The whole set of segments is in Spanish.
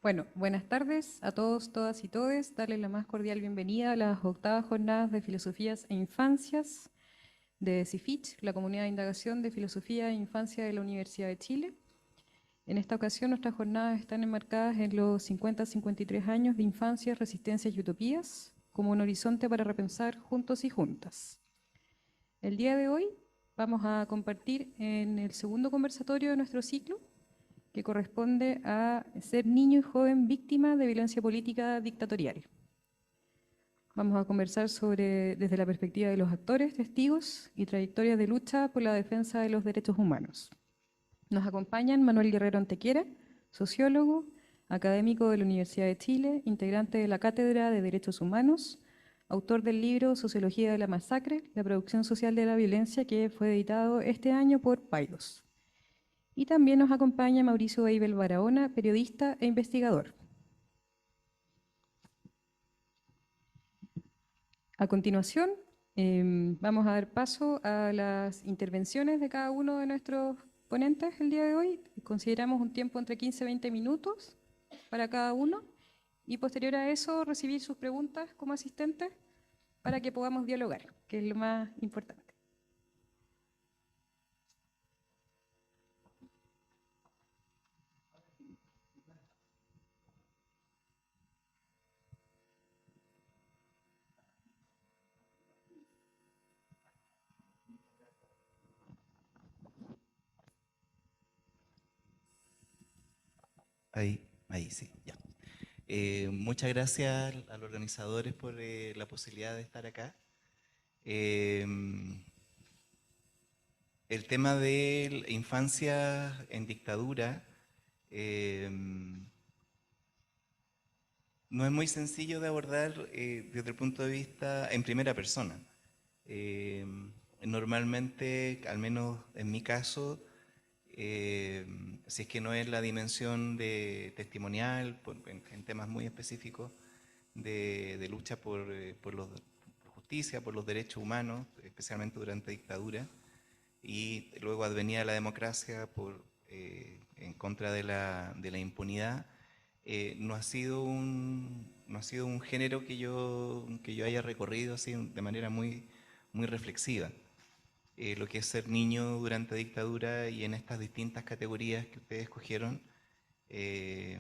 Bueno, buenas tardes a todos, todas y todes. Darles la más cordial bienvenida a las octavas jornadas de Filosofías e Infancias de CIFIC, la Comunidad de Indagación de Filosofía e Infancia de la Universidad de Chile. En esta ocasión nuestras jornadas están enmarcadas en los 50-53 años de infancia, resistencias y utopías, como un horizonte para repensar juntos y juntas. El día de hoy vamos a compartir en el segundo conversatorio de nuestro ciclo, que corresponde a ser niño y joven víctima de violencia política dictatorial. Vamos a conversar desde la perspectiva de los actores, testigos y trayectorias de lucha por la defensa de los derechos humanos. Nos acompañan Manuel Guerrero Antequera, sociólogo, académico de la Universidad de Chile, integrante de la Cátedra de Derechos Humanos, autor del libro Sociología de la Masacre, la producción social de la violencia, que fue editado este año por Paidós. Y también nos acompaña Mauricio Eibel Barahona, periodista e investigador. A continuación, vamos a dar paso a las intervenciones de cada uno de nuestros ponentes el día de hoy. Consideramos un tiempo entre 15 y 20 minutos para cada uno y posterior a eso recibir sus preguntas como asistentes para que podamos dialogar, que es lo más importante. Ahí sí, ya. Muchas gracias a los organizadores por la posibilidad de estar acá. Eh, el tema de la infancia en dictadura eh, no es muy sencillo de abordar desde el punto de vista en primera persona. Eh, Normalmente, al menos en mi caso, si es que no es la dimensión de testimonial, en temas muy específicos de lucha por justicia, por los derechos humanos, especialmente durante dictadura, y luego advenida la democracia en contra de la impunidad, no ha sido un género que yo haya recorrido así de manera muy reflexiva. Lo que es ser niño durante dictadura y en estas distintas categorías que ustedes escogieron, eh,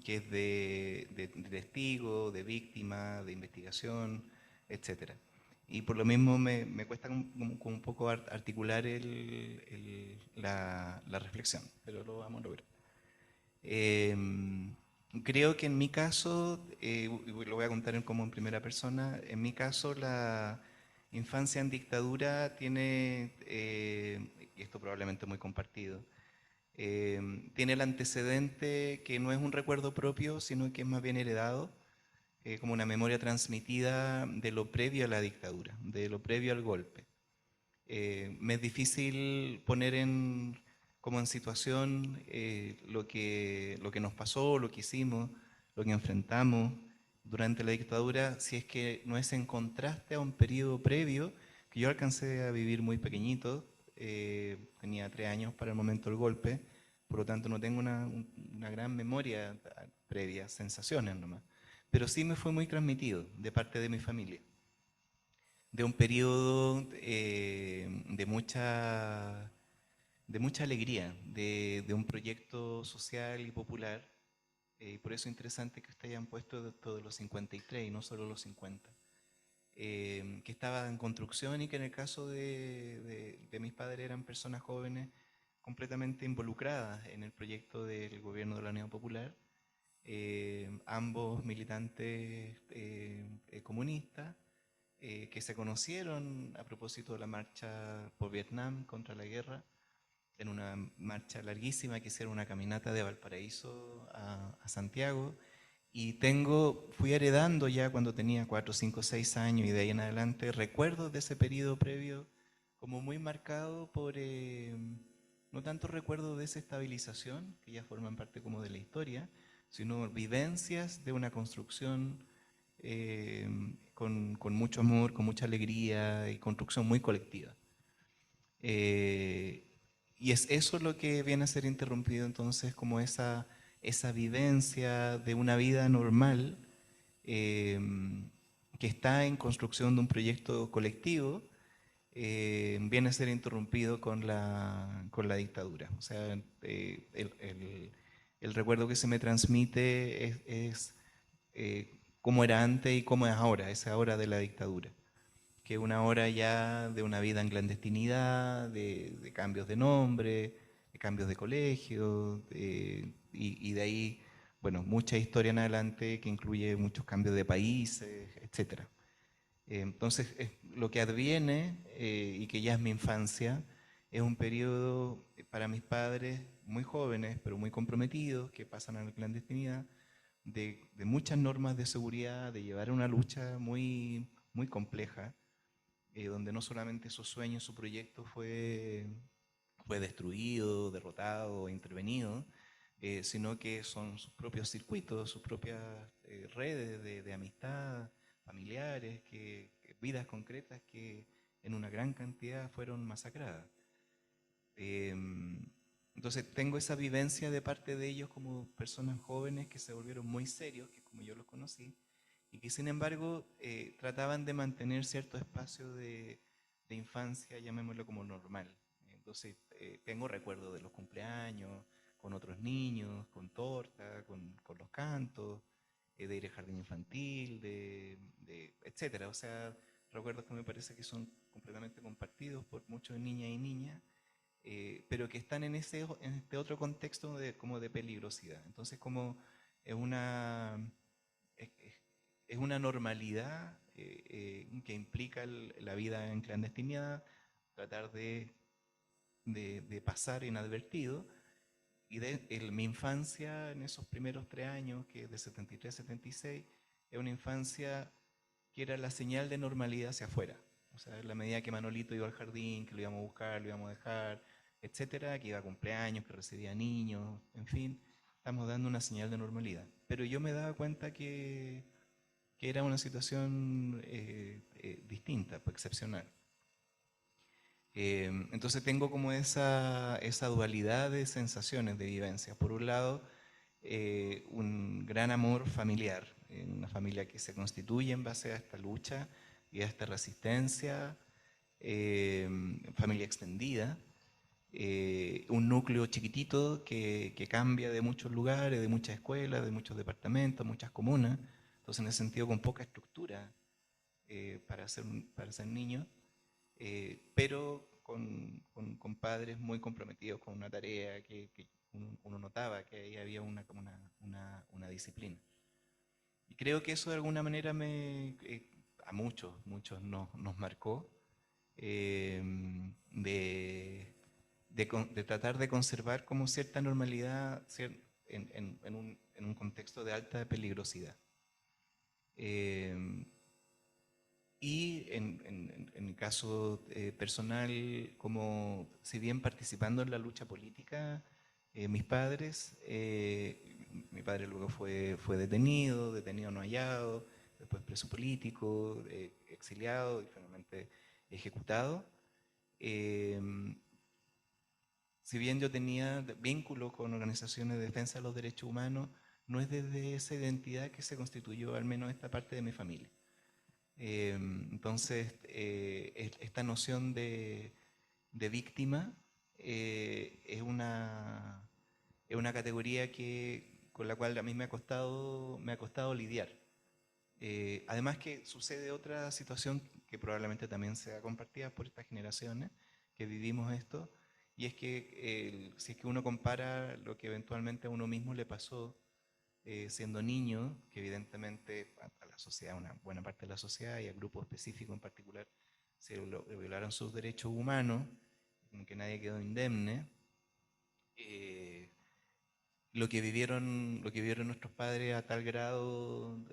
que es de testigo, de víctima, de investigación, etcétera. Y por lo mismo me cuesta como un poco articular la reflexión, pero lo vamos a lograr. Eh, Creo que en mi caso, lo voy a contar como en primera persona, en mi caso la infancia en dictadura tiene, y esto probablemente muy compartido, tiene el antecedente que no es un recuerdo propio, sino que es más bien heredado, como una memoria transmitida de lo previo a la dictadura, de lo previo al golpe. Me es difícil poner como en situación lo que nos pasó, lo que hicimos, lo que enfrentamos durante la dictadura, si es que no es en contraste a un periodo previo que yo alcancé a vivir muy pequeñito. Tenía 3 años para el momento del golpe, por lo tanto no tengo una gran memoria previa, sensaciones nomás. Pero sí me fue muy transmitido de parte de mi familia, de un periodo de mucha alegría, de un proyecto social y popular. Por eso es interesante que ustedes hayan puesto todos los 53 y no solo los 50. Que estaba en construcción y que en el caso de mis padres eran personas jóvenes completamente involucradas en el proyecto del gobierno de la Unión Popular, ambos militantes comunistas, que se conocieron a propósito de la marcha por Vietnam contra la guerra, en una marcha larguísima que hicieron una caminata de Valparaíso a Santiago. Y fui heredando ya cuando tenía 4, 5, 6 años y de ahí en adelante recuerdos de ese periodo previo como muy marcado por no tanto recuerdos de desestabilización, que ya forman parte como de la historia, sino vivencias de una construcción con mucho amor, con mucha alegría y construcción muy colectiva. Y es eso lo que viene a ser interrumpido entonces como esa esa vivencia de una vida normal que está en construcción de un proyecto colectivo, viene a ser interrumpido con la dictadura. O sea, el recuerdo que se me transmite es cómo era antes y cómo es ahora, esa hora de la dictadura, que es una hora ya de una vida en clandestinidad, de cambios de nombre, de cambios de colegio, y de ahí, bueno, mucha historia en adelante que incluye muchos cambios de países, etcétera. Entonces, lo que adviene, y que ya es mi infancia, es un periodo para mis padres muy jóvenes, pero muy comprometidos, que pasan a la clandestinidad, de muchas normas de seguridad, de llevar una lucha muy, muy compleja, donde no solamente su sueño, su proyecto fue destruido, derrotado, intervenido, sino que son sus propios circuitos, sus propias redes de amistad, familiares, vidas concretas que en una gran cantidad fueron masacradas. Entonces tengo esa vivencia de parte de ellos como personas jóvenes que se volvieron muy serios, que como yo los conocí, y que sin embargo trataban de mantener cierto espacio de infancia, llamémoslo como normal. Entonces tengo recuerdos de los cumpleaños, con otros niños, con torta, con los cantos, de ir al jardín infantil, etcétera. O sea, recuerdos que me parece que son completamente compartidos por muchos niñas y niñas, pero que están en este otro contexto como de peligrosidad. Entonces, como es una, es, es una normalidad que implica la vida en clandestinidad, tratar de pasar inadvertido, y mi infancia en esos primeros 3 años, que es de 73 a 76, es una infancia que era la señal de normalidad hacia afuera. O sea, en la medida que Manolito iba al jardín, que lo íbamos a buscar, lo íbamos a dejar, etcétera, que iba a cumpleaños, que recibía niños, en fin, estamos dando una señal de normalidad. Pero yo me daba cuenta que era una situación distinta, pues, excepcional. Entonces tengo como esa dualidad de sensaciones, de vivencias. Por un lado, un gran amor familiar, una familia que se constituye en base a esta lucha y a esta resistencia, familia extendida, un núcleo chiquitito que cambia de muchos lugares, de muchas escuelas, de muchos departamentos, muchas comunas, entonces en ese sentido con poca estructura para ser niño, pero con padres muy comprometidos con una tarea que uno notaba que ahí había una disciplina. Y creo que eso de alguna manera a muchos nos marcó, eh, de, de tratar de conservar como cierta normalidad en un contexto de alta peligrosidad. Eh, y en mi caso personal, como si bien participando en la lucha política, mis padres, mi padre luego fue detenido no hallado, después preso político, exiliado y finalmente ejecutado. Eh, si bien yo tenía vínculo con organizaciones de defensa de los derechos humanos, no es desde esa identidad que se constituyó al menos esta parte de mi familia. Entonces, esta noción de víctima es una categoría con la cual a mí me ha costado lidiar. Además que sucede otra situación que probablemente también sea compartida por estas generaciones que vivimos esto, y es que si es que uno compara lo que eventualmente a uno mismo le pasó siendo niño, que evidentemente a la sociedad, una buena parte de la sociedad y a grupos específicos en particular, le violaron sus derechos humanos, como que nadie quedó indemne. eh, lo que vivieron nuestros padres a tal grado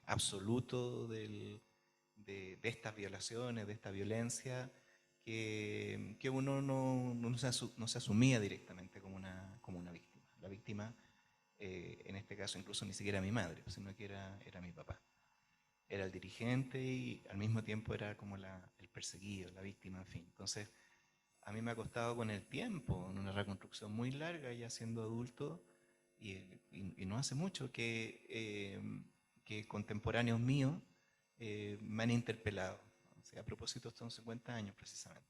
absoluto de estas violaciones, de esta violencia, que uno no se asumía directamente como una víctima. La víctima, en este caso, incluso ni siquiera mi madre, sino que era mi papá. Era el dirigente y al mismo tiempo era como el perseguido, la víctima, en fin. Entonces, a mí me ha costado con el tiempo, en una reconstrucción muy larga, ya siendo adulto, y no hace mucho que contemporáneos míos me han interpelado. O sea, a propósito, estos 50 años precisamente.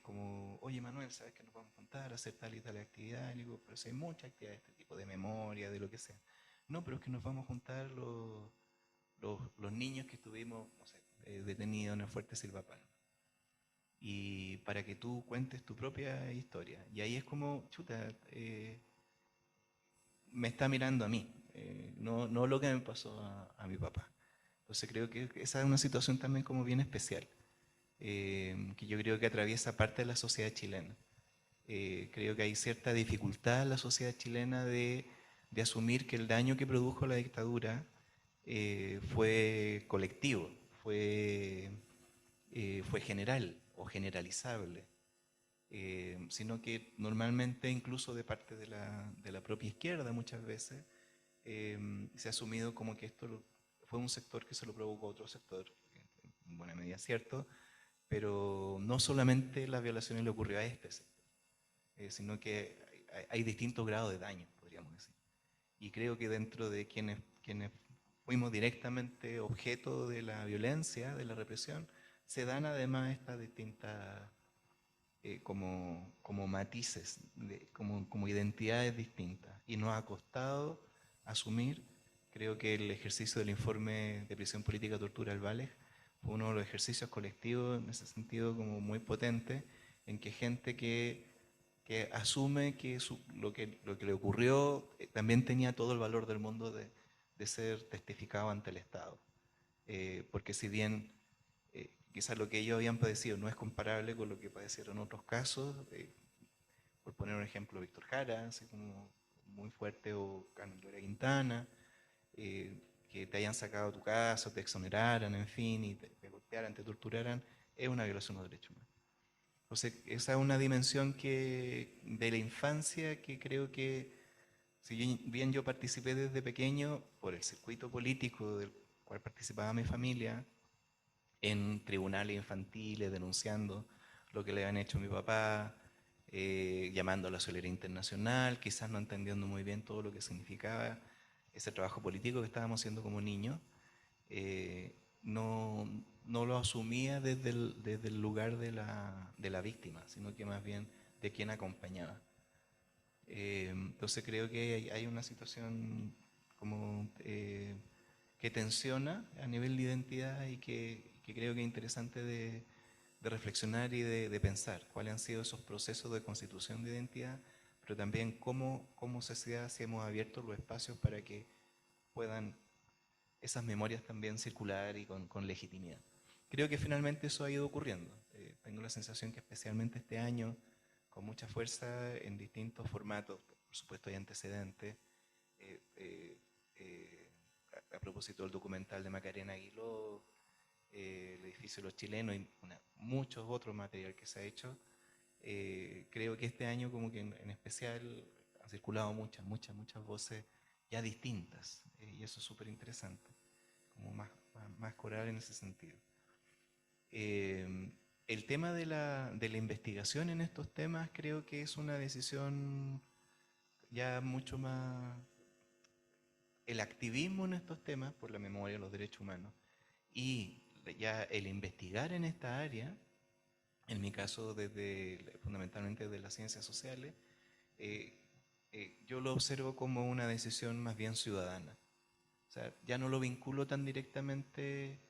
Como, oye Manuel, ¿sabes que nos vamos a juntar a hacer tal y tal actividad? Y digo, pero si hay muchas actividades de este tipo, de memoria, de lo que sea. No, pero es que nos vamos a juntar los niños que estuvimos, no sé, detenidos en el fuerte Silvapan. Y para que tú cuentes tu propia historia. Y ahí es como, chuta, me está mirando a mí, no lo que me pasó a mi papá. Entonces creo que esa es una situación también como bien especial, que yo creo que atraviesa parte de la sociedad chilena. Creo que hay cierta dificultad en la sociedad chilena de asumir que el daño que produjo la dictadura fue colectivo, fue general o generalizable, sino que normalmente incluso de parte de la propia izquierda muchas veces se ha asumido como que fue un sector que se lo provocó a otro sector, en buena medida cierto, pero no solamente las violaciones le ocurrió a este sector, sino que hay distintos grados de daño, podríamos decir. Y creo que dentro de quienes fuimos directamente objeto de la violencia, de la represión, se dan además estas distintas como matices, como identidades distintas. Y nos ha costado asumir, creo que el ejercicio del informe de prisión política, tortura al Vales fue uno de los ejercicios colectivos en ese sentido como muy potente, en que gente que asume que lo que le ocurrió también tenía todo el valor del mundo de ser testificado ante el Estado. Porque si bien quizás lo que ellos habían padecido no es comparable con lo que padecieron otros casos, por poner un ejemplo, Víctor Jara, así como muy fuerte, o Carmen Gloria Quintana, que te hayan sacado tu casa, te exoneraran, en fin, y te golpearan, te torturaran, es una violación de los derechos humanos. Entonces, esa es una dimensión de la infancia que creo que, si bien yo participé desde pequeño por el circuito político del cual participaba mi familia, en tribunales infantiles denunciando lo que le habían hecho a mi papá, llamando a la solidaridad internacional, quizás no entendiendo muy bien todo lo que significaba ese trabajo político que estábamos haciendo como niños, no, no lo asumía desde el lugar de la víctima, sino que más bien de quien acompañaba. Entonces creo que hay una situación como que tensiona a nivel de identidad y que creo que es interesante de reflexionar y de pensar cuáles han sido esos procesos de constitución de identidad, pero también cómo sociedad si hemos abierto los espacios para que puedan esas memorias también circular y con legitimidad. Creo que finalmente eso ha ido ocurriendo. Tengo la sensación que especialmente este año, con mucha fuerza en distintos formatos, por supuesto hay antecedentes, eh, eh, eh, a propósito del documental de Macarena Aguiló, el edificio de los chilenos y muchos otros material que se ha hecho, creo que este año como que en especial han circulado muchas voces ya distintas, y eso es súper interesante, como más coral en ese sentido. Eh, el tema de la investigación en estos temas creo que es una decisión ya mucho más, el activismo en estos temas por la memoria de los derechos humanos y ya el investigar en esta área, en mi caso fundamentalmente de las ciencias sociales, eh, yo lo observo como una decisión más bien ciudadana. O sea, ya no lo vinculo tan directamente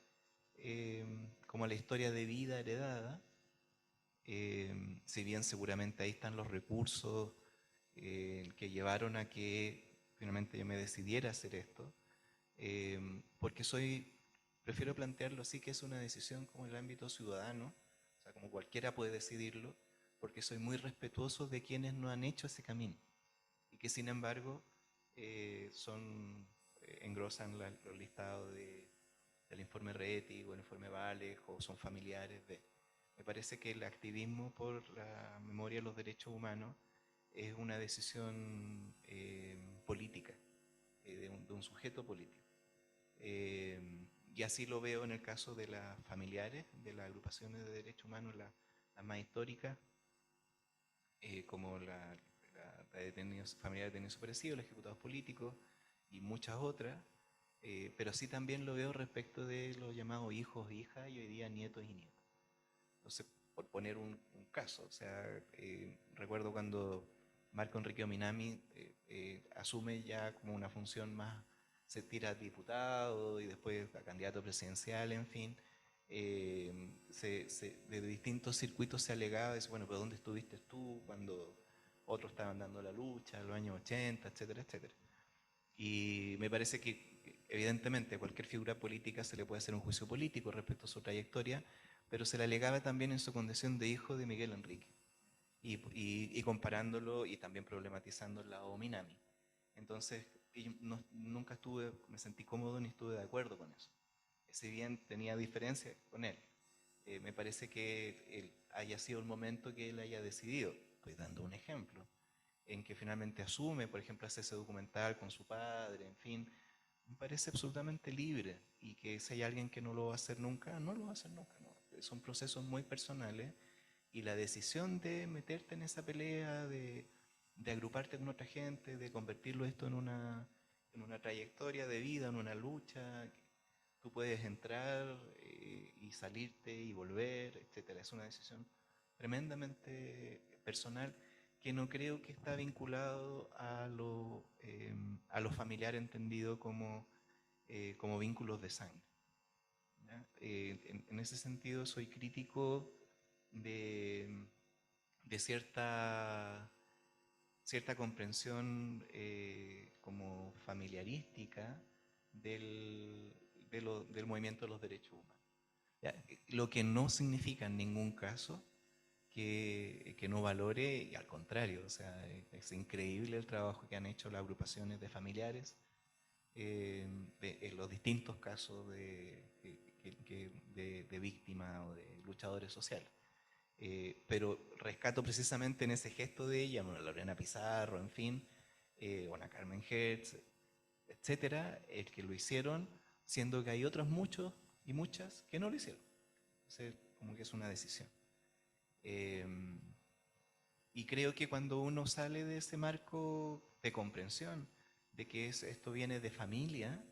como a la historia de vida heredada, si bien seguramente ahí están los recursos que llevaron a que finalmente yo me decidiera hacer esto, porque prefiero plantearlo así, que es una decisión como en el ámbito ciudadano, o sea, como cualquiera puede decidirlo, porque soy muy respetuoso de quienes no han hecho ese camino y que sin embargo engrosan los listados del informe RETI o el informe Vales o son familiares de. Me parece que el activismo por la memoria de los derechos humanos es una decisión política, de un sujeto político. Y así lo veo en el caso de las familiares, de las agrupaciones de derechos humanos, las más históricas, como la familiares de detenidos desaparecidos, los ejecutados políticos y muchas otras, pero sí también lo veo respecto de los llamados hijos, hijas y hoy día nietos y nietas. Entonces, por poner un caso, o sea, recuerdo cuando Marco Enrique Ominami asume ya como una función más, se tira a diputado y después a candidato presidencial, en fin, de distintos circuitos se alegaba, dice, bueno, pero ¿dónde estuviste tú cuando otros estaban dando la lucha en los años 80, etcétera, etcétera? Y me parece que evidentemente a cualquier figura política se le puede hacer un juicio político respecto a su trayectoria, pero se le alegaba también en su condición de hijo de Miguel Enrique y comparándolo y también problematizando el lado Minami. Entonces, nunca me sentí cómodo ni estuve de acuerdo con eso. Si bien tenía diferencias con él, me parece que haya sido el momento que él haya decidido, estoy dando un ejemplo, en que finalmente asume, por ejemplo, hace ese documental con su padre, en fin, me parece absolutamente libre y que si hay alguien que no lo va a hacer nunca, no lo va a hacer nunca, no. Son procesos muy personales y la decisión de meterte en esa pelea, de agruparte con otra gente, de convertirlo esto en una trayectoria de vida, en una lucha, tú puedes entrar y salirte y volver, etcétera. Es una decisión tremendamente personal que no creo que está vinculado a lo familiar entendido como vínculos de sangre. En ese sentido soy crítico de, de cierta comprensión como familiarística del movimiento de los derechos humanos. ¿Ya? Lo que no significa en ningún caso que no valore, y al contrario, o sea, es increíble el trabajo que han hecho las agrupaciones de familiares en los distintos casos de víctimas o de luchadores sociales. Pero rescato precisamente en ese gesto de ella, bueno, Lorena Pizarro, en fin, o Ana Carmen Hertz, etcétera, el que lo hicieron, siendo que hay otros muchos y muchas que no lo hicieron. Entonces, como que es una decisión. Eh, y creo que cuando uno sale de ese marco de comprensión, de que esto viene de familia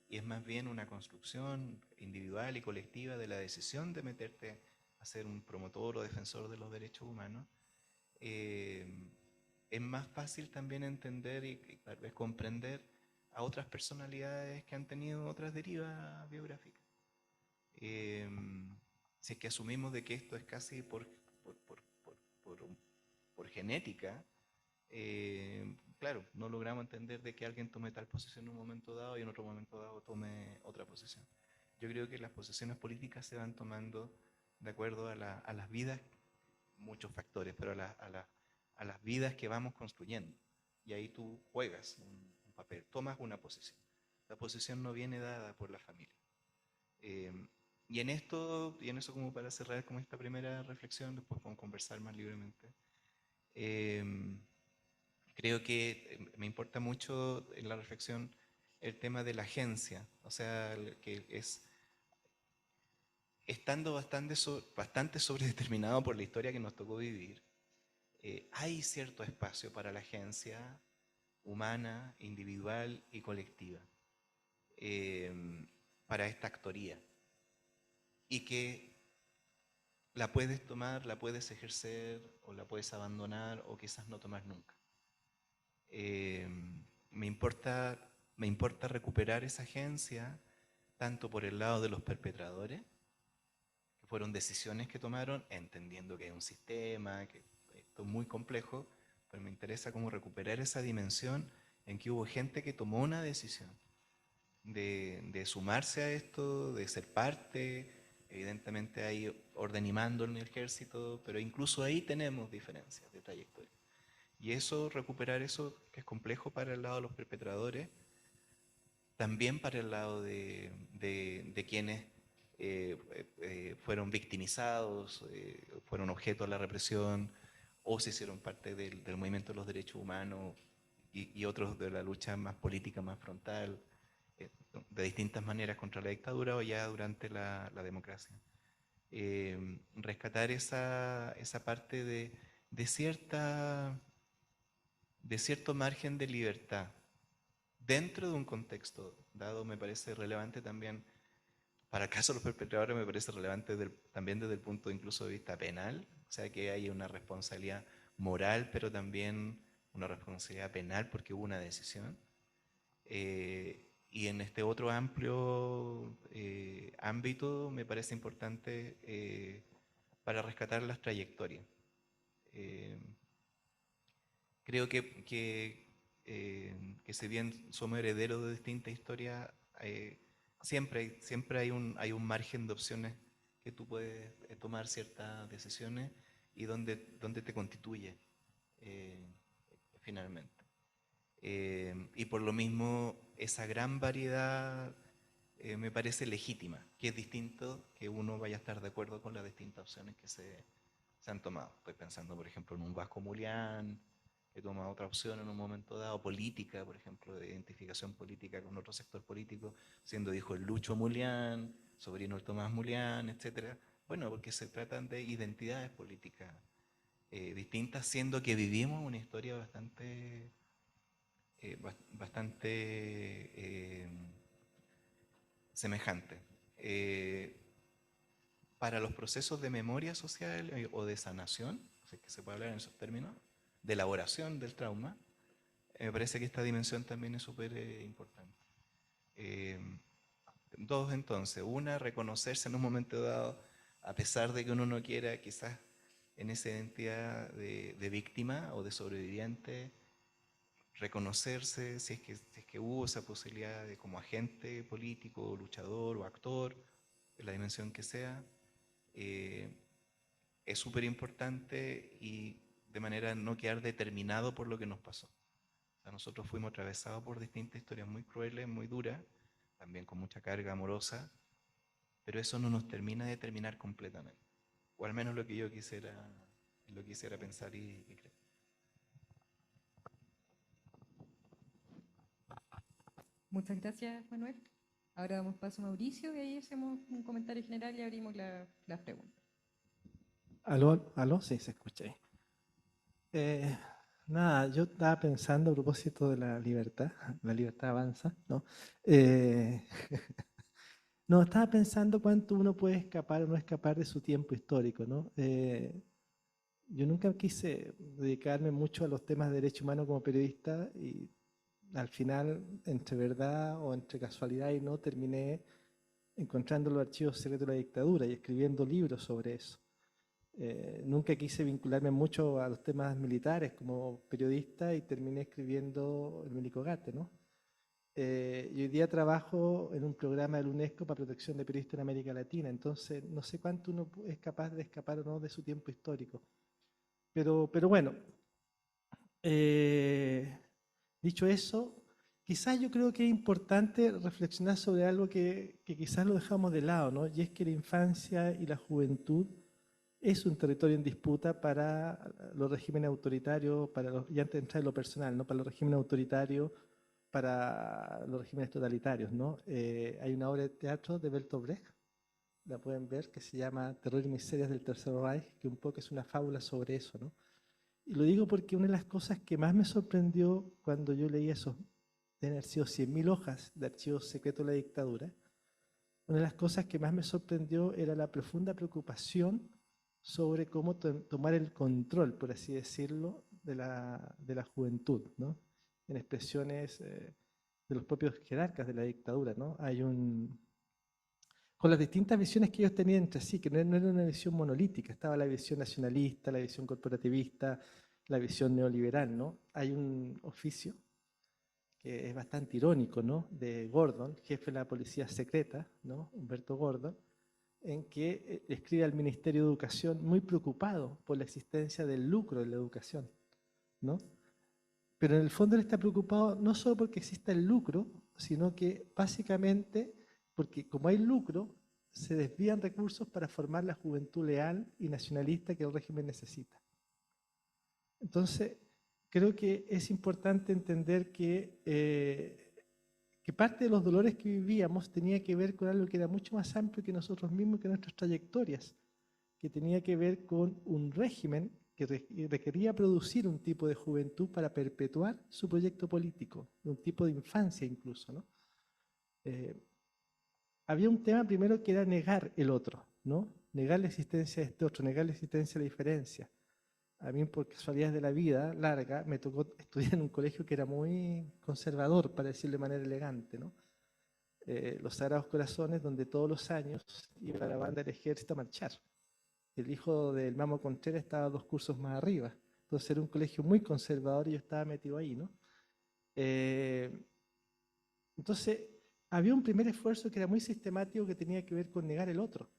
y es más bien una construcción individual y colectiva de la decisión de meterte a ser un promotor o defensor de los derechos humanos, eh, es más fácil también entender y tal vez comprender a otras personalidades que han tenido otras derivas biográficas. Eh, si es que asumimos de que esto es casi por, por, por, por, por genética, claro, no logramos entender de que alguien tome tal posición en un momento dado y en otro momento dado tome otra posición. Yo creo que las posiciones políticas se van tomando de acuerdo a las vidas, muchos factores, pero a las vidas que vamos construyendo. Y ahí tú juegas un papel, tomas una posición. La posición no viene dada por la familia. Eh, y en eso como para cerrar como esta primera reflexión, después podemos conversar más libremente. Eh, Creo que me importa mucho en la reflexión el tema de la agencia, o sea, que es estando bastante sobredeterminado por la historia que nos tocó vivir, hay cierto espacio para la agencia humana, individual y colectiva, eh, para esta actoría, y que la puedes tomar, la puedes ejercer o la puedes abandonar o quizás no tomar nunca. Eh, me importa, me importa recuperar esa agencia tanto por el lado de los perpetradores, que fueron decisiones que tomaron, entendiendo que hay un sistema, que esto es muy complejo, pero me interesa cómo recuperar esa dimensión en que hubo gente que tomó una decisión de sumarse a esto, de ser parte, evidentemente hay orden y mando en el ejército, pero incluso ahí tenemos diferencias de trayectoria. Y eso, recuperar eso, que es complejo para el lado de los perpetradores, también para el lado de quienes fueron victimizados, fueron objeto de la represión o se hicieron parte del movimiento de los derechos humanos y otros de la lucha más política, más frontal, de distintas maneras contra la dictadura o ya durante la democracia. Rescatar esa parte de cierta de cierto margen de libertad dentro de un contexto dado, me parece relevante también, para el caso de los perpetradores me parece relevante también desde el punto incluso de vista penal, o sea que hay una responsabilidad moral, pero también una responsabilidad penal porque hubo una decisión. Y en este otro amplio ámbito me parece importante para rescatar las trayectorias. Eh, Creo que si bien somos herederos de distintas historias, siempre hay un margen de opciones que tú puedes tomar ciertas decisiones y donde te constituye eh, finalmente. Y por lo mismo, esa gran variedad me parece legítima, que es distinto que uno vaya a estar de acuerdo con las distintas opciones que se han tomado. Estoy pensando, por ejemplo, en un Vasco Mulián, que toma otra opción en un momento dado, política, por ejemplo, de identificación política con otro sector político, siendo hijo del Lucho Mulián, sobrino del Tomás Mulián, etc. Bueno, porque se tratan de identidades políticas distintas, siendo que vivimos una historia bastante semejante. Para los procesos de memoria social o de sanación, si es que se puede hablar en esos términos, de elaboración del trauma, me parece que esta dimensión también es súper importante. Eh, Dos entonces, una, reconocerse en un momento dado, a pesar de que uno no quiera, quizás en esa identidad de víctima o de sobreviviente, reconocerse si es que hubo esa posibilidad de como agente político, luchador o actor, en la dimensión que sea, eh, es súper importante y de manera no quedar determinado por lo que nos pasó. O sea, nosotros fuimos atravesados por distintas historias muy crueles, muy duras, también con mucha carga amorosa, pero eso no nos termina de determinar completamente. O al menos lo que yo quisiera pensar y creer. Muchas gracias, Manuel. Ahora damos paso a Mauricio y ahí hacemos un comentario general y abrimos las preguntas. ¿Aló? ¿Aló? Sí, se escucha ahí. Eh, Nada, yo estaba pensando a propósito de la libertad avanza, ¿no? Eh, no, estaba pensando cuánto uno puede escapar o no escapar de su tiempo histórico, ¿no? Yo nunca quise dedicarme mucho a los temas de derecho humano como periodista y al final, entre verdad o entre casualidad y no, terminé encontrando los archivos secretos de la dictadura y escribiendo libros sobre eso. Nunca quise vincularme mucho a los temas militares como periodista y terminé escribiendo el Milicogate, ¿no? Y hoy día trabajo en un programa de la UNESCO para protección de periodistas en América Latina, entonces no sé cuánto uno es capaz de escapar o no de su tiempo histórico. Pero bueno, dicho eso, quizás yo creo que es importante reflexionar sobre algo que quizás lo dejamos de lado, ¿no? Y es que la infancia y la juventud es un territorio en disputa para los regímenes autoritarios, y antes de entrar en lo personal, ¿no? Para los regímenes autoritarios, para los regímenes totalitarios, ¿no? Hay una obra de teatro de Bertolt Brecht, la pueden ver, que se llama Terror y miserias del Tercer Reich, que un poco es una fábula sobre eso, ¿no? Y lo digo porque una de las cosas que más me sorprendió cuando yo leí esos, deben haber sido 100.000 hojas de archivos secretos de la dictadura, una de las cosas que más me sorprendió era la profunda preocupación sobre cómo tomar el control, por así decirlo, de la juventud, ¿no? En expresiones de los propios jerarcas de la dictadura, ¿no? Con las distintas visiones que ellos tenían entre sí, que no era una visión monolítica, estaba la visión nacionalista, la visión corporativista, la visión neoliberal, ¿no? Hay un oficio que es bastante irónico, ¿no? De Gordon, jefe de la policía secreta, ¿no? Humberto Gordon, en que escribe al Ministerio de Educación muy preocupado por la existencia del lucro de la educación, ¿no? Pero en el fondo él está preocupado no solo porque exista el lucro, sino que básicamente porque como hay lucro, se desvían recursos para formar la juventud leal y nacionalista que el régimen necesita. Entonces, creo que es importante entender que parte de los dolores que vivíamos tenía que ver con algo que era mucho más amplio que nosotros mismos, que nuestras trayectorias, que tenía que ver con un régimen que requería producir un tipo de juventud para perpetuar su proyecto político, un tipo de infancia incluso, ¿no? Había un tema primero que era negar el otro, ¿no? Negar la existencia de este otro, negar la existencia de la diferencia. A mí, por casualidades de la vida larga, me tocó estudiar en un colegio que era muy conservador, para decirlo de manera elegante, ¿no? Los Sagrados Corazones, donde todos los años iba la banda del ejército a marchar. El hijo del Mamo Contreras estaba 2 cursos más arriba. Entonces era un colegio muy conservador y yo estaba metido ahí, ¿no? Entonces, había un primer esfuerzo que era muy sistemático que tenía que ver con negar el otro,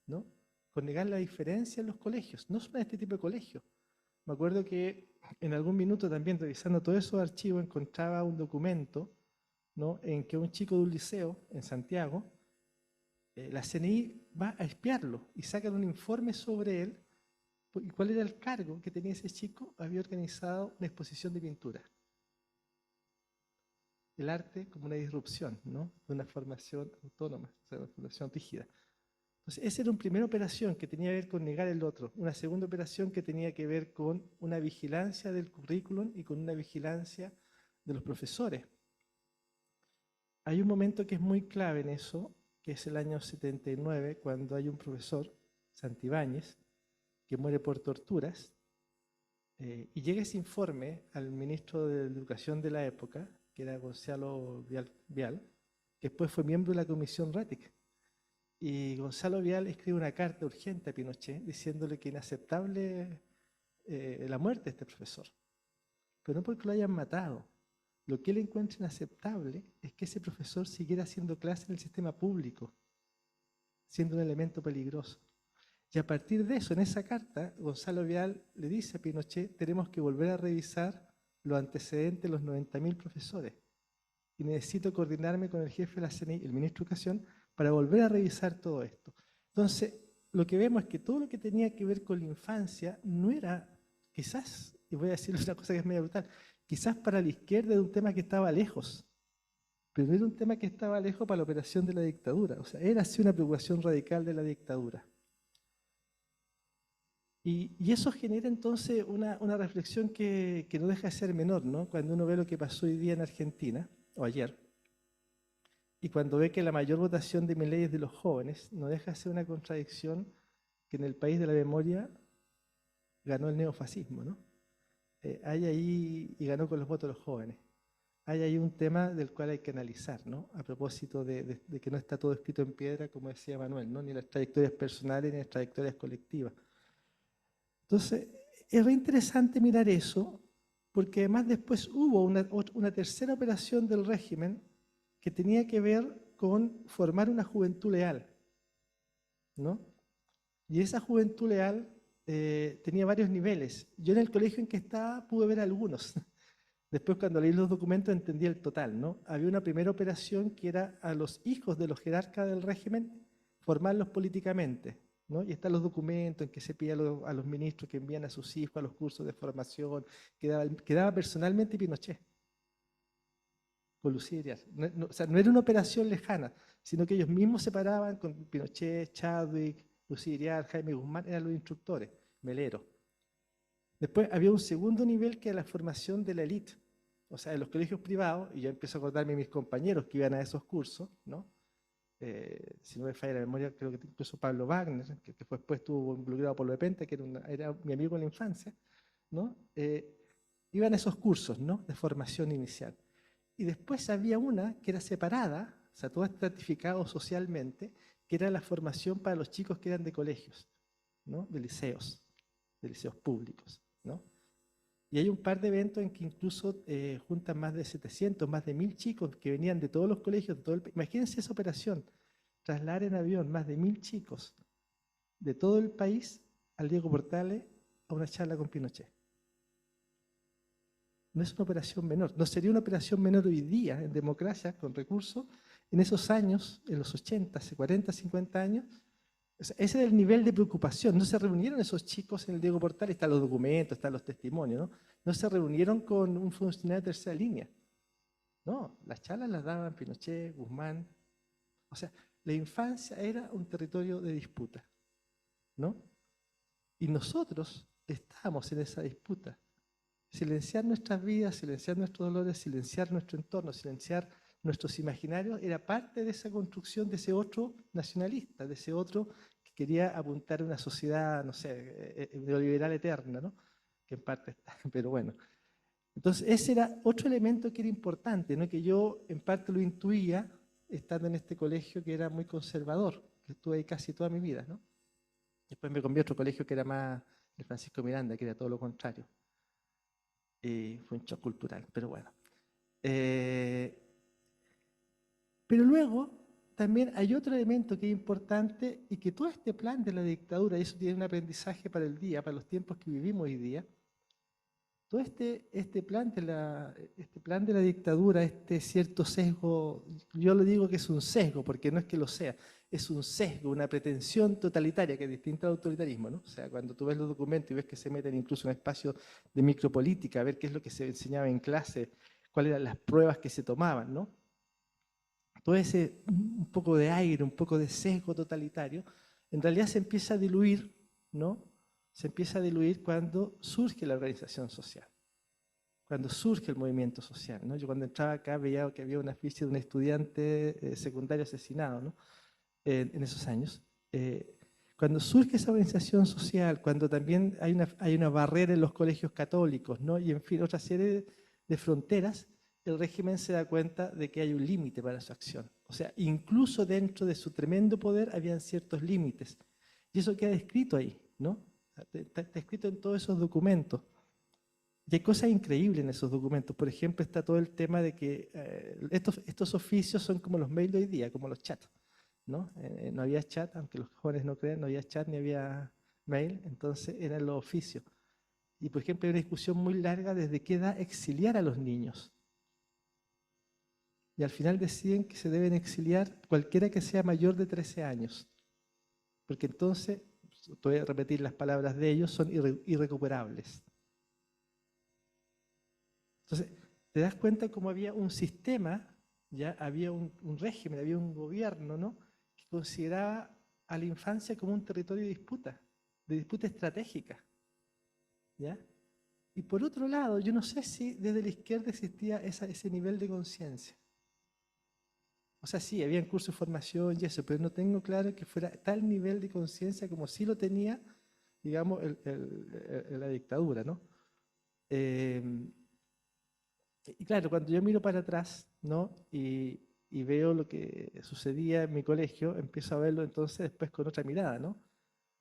¿no? Con negar la diferencia en los colegios, no solo en este tipo de colegios. Me acuerdo que en algún minuto también, revisando todos esos archivos, encontraba un documento, ¿no? En que un chico de un liceo en Santiago, la CNI va a espiarlo y sacan un informe sobre él. ¿Y cuál era el cargo que tenía ese chico? Había organizado una exposición de pintura. El arte como una disrupción, ¿no? De una formación autónoma, o sea, una formación rígida. Entonces, esa era una primera operación que tenía que ver con negar el otro. Una segunda operación que tenía que ver con una vigilancia del currículum y con una vigilancia de los profesores. Hay un momento que es muy clave en eso, que es el año 79, cuando hay un profesor, Santibáñez, que muere por torturas, y llega ese informe al ministro de Educación de la época, que era Gonzalo Vial, que después fue miembro de la Comisión Ratic. Y Gonzalo Vial escribe una carta urgente a Pinochet diciéndole que inaceptable la muerte de este profesor. Pero no porque lo hayan matado. Lo que él encuentra inaceptable es que ese profesor siguiera haciendo clase en el sistema público, siendo un elemento peligroso. Y a partir de eso, en esa carta, Gonzalo Vial le dice a Pinochet, tenemos que volver a revisar los antecedentes de los 90.000 profesores. Y necesito coordinarme con el jefe de la CNI, el ministro de Educación, para volver a revisar todo esto. Entonces, lo que vemos es que todo lo que tenía que ver con la infancia no era, quizás, y voy a decirles una cosa que es medio brutal, quizás para la izquierda era un tema que estaba lejos, pero no era un tema que estaba lejos para la operación de la dictadura. O sea, era así una preocupación radical de la dictadura. Y eso genera entonces una reflexión que no deja de ser menor, ¿no? Cuando uno ve lo que pasó hoy día en Argentina, o ayer, y cuando ve que la mayor votación de Milei es de los jóvenes, no deja de ser una contradicción que en el país de la memoria ganó el neofascismo, ¿no? Hay ahí, y ganó con los votos de los jóvenes. Hay ahí un tema del cual hay que analizar, ¿no? A propósito de que no está todo escrito en piedra, como decía Manuel, ¿no? Ni las trayectorias personales ni las trayectorias colectivas. Entonces, es re interesante mirar eso, porque además después hubo una tercera operación del régimen que tenía que ver con formar una juventud leal, ¿no? Y esa juventud leal tenía varios niveles. Yo en el colegio en que estaba pude ver algunos. Después cuando leí los documentos entendí el total, ¿no? Había una primera operación que era a los hijos de los jerarcas del régimen formarlos políticamente, ¿no? Y están los documentos en que se pide a los ministros que envían a sus hijos a los cursos de formación, que daba personalmente Pinochet, con Lucía Iriar. O sea, no era una operación lejana, sino que ellos mismos se paraban con Pinochet, Chadwick, Lucía Iriar, Jaime Guzmán, eran los instructores, Melero. Después había un segundo nivel que era la formación de la élite, o sea, en los colegios privados, y yo empiezo a acordarme de mis compañeros que iban a esos cursos, ¿no? Si no me falla la memoria, creo que incluso Pablo Wagner, que después estuvo involucrado por Lepenta, que era mi amigo en la infancia, ¿no? Iban a esos cursos, ¿no? De formación inicial. Y después había una que era separada, o sea, todo estratificado socialmente, que era la formación para los chicos que eran de colegios, ¿no? De liceos públicos, ¿no? Y hay un par de eventos en que incluso juntan más de 700, más de 1000 chicos que venían de todos los colegios, de todo el país. Imagínense esa operación, trasladar en avión más de 1000 chicos de todo el país al Diego Portales a una charla con Pinochet. No es una operación menor, no sería una operación menor hoy día en democracia, con recursos. En esos años, en los 80, hace 40, 50 años, ese era el nivel de preocupación. No se reunieron esos chicos en el Diego Portales, están los documentos, están los testimonios, ¿no? No se reunieron con un funcionario de tercera línea. No, las charlas las daban Pinochet, Guzmán. O sea, la infancia era un territorio de disputa, ¿no? Y nosotros, estábamos en esa disputa. Silenciar nuestras vidas, silenciar nuestros dolores, silenciar nuestro entorno, silenciar nuestros imaginarios, era parte de esa construcción de ese otro nacionalista, de ese otro que quería apuntar a una sociedad, no sé, neoliberal eterna, ¿no? Que en parte está, pero bueno. Entonces, ese era otro elemento que era importante, ¿no? Que yo en parte lo intuía estando en este colegio que era muy conservador, que estuve ahí casi toda mi vida, ¿no? Después me cambié a otro colegio que era más el Francisco Miranda, que era todo lo contrario. Y fue un shock cultural, pero bueno. Pero luego también hay otro elemento que es importante y que todo este plan de la dictadura, y eso tiene un aprendizaje para el día, para los tiempos que vivimos hoy día, todo este plan de la dictadura, este cierto sesgo, yo lo digo que es un sesgo, porque no es que lo sea, es un sesgo, una pretensión totalitaria que es distinta al autoritarismo, ¿no? O sea, cuando tú ves los documentos y ves que se meten incluso en espacios de micropolítica, a ver qué es lo que se enseñaba en clase, cuáles eran las pruebas que se tomaban, ¿no? Todo ese un poco de aire, un poco de sesgo totalitario, en realidad se empieza a diluir, ¿no? Se empieza a diluir cuando surge la organización social, cuando surge el movimiento social, ¿no? Yo cuando entraba acá veía que había una afiche de un estudiante secundario asesinado, ¿no? En esos años. Cuando surge esa organización social, cuando también hay una barrera en los colegios católicos, ¿no? Y en fin, otra serie de fronteras, el régimen se da cuenta de que hay un límite para su acción. O sea, incluso dentro de su tremendo poder habían ciertos límites. Y eso queda escrito ahí, ¿no? Está escrito en todos esos documentos. Y hay cosas increíbles en esos documentos. Por ejemplo, está todo el tema de que estos oficios son como los mails de hoy día, como los chats, ¿no? No había chat, aunque los jóvenes no crean, no había chat ni había mail, entonces eran los oficios. Y por ejemplo, hay una discusión muy larga desde qué edad exiliar a los niños. Y al final deciden que se deben exiliar cualquiera que sea mayor de 13 años. Porque entonces, voy a repetir las palabras de ellos, son irrecuperables. Entonces, te das cuenta cómo había un sistema, ya había un régimen, había un gobierno, ¿no? Que consideraba a la infancia como un territorio de disputa estratégica, ¿ya? Y por otro lado, yo no sé si desde la izquierda existía ese nivel de conciencia. O sea, sí, había cursos de formación y eso, pero no tengo claro que fuera tal nivel de conciencia como sí lo tenía, digamos, la dictadura, ¿no? Y claro, cuando yo miro para atrás, ¿no? Y veo lo que sucedía en mi colegio, empiezo a verlo entonces después con otra mirada, ¿no?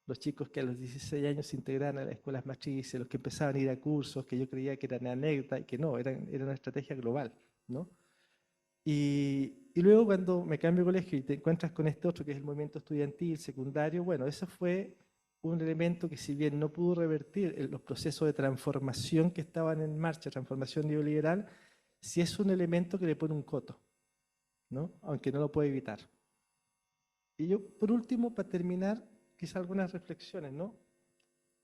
Los chicos que a los 16 años se integraban a las escuelas matrices, los que empezaban a ir a cursos que yo creía que eran anécdotas y que no, era una estrategia global, ¿no? Y luego cuando me cambio de colegio y te encuentras con este otro que es el movimiento estudiantil, secundario, bueno, eso fue un elemento que si bien no pudo revertir los procesos de transformación que estaban en marcha, transformación neoliberal, sí es un elemento que le pone un coto, ¿no? Aunque no lo puede evitar. Y yo, por último, para terminar, quizá algunas reflexiones, ¿no?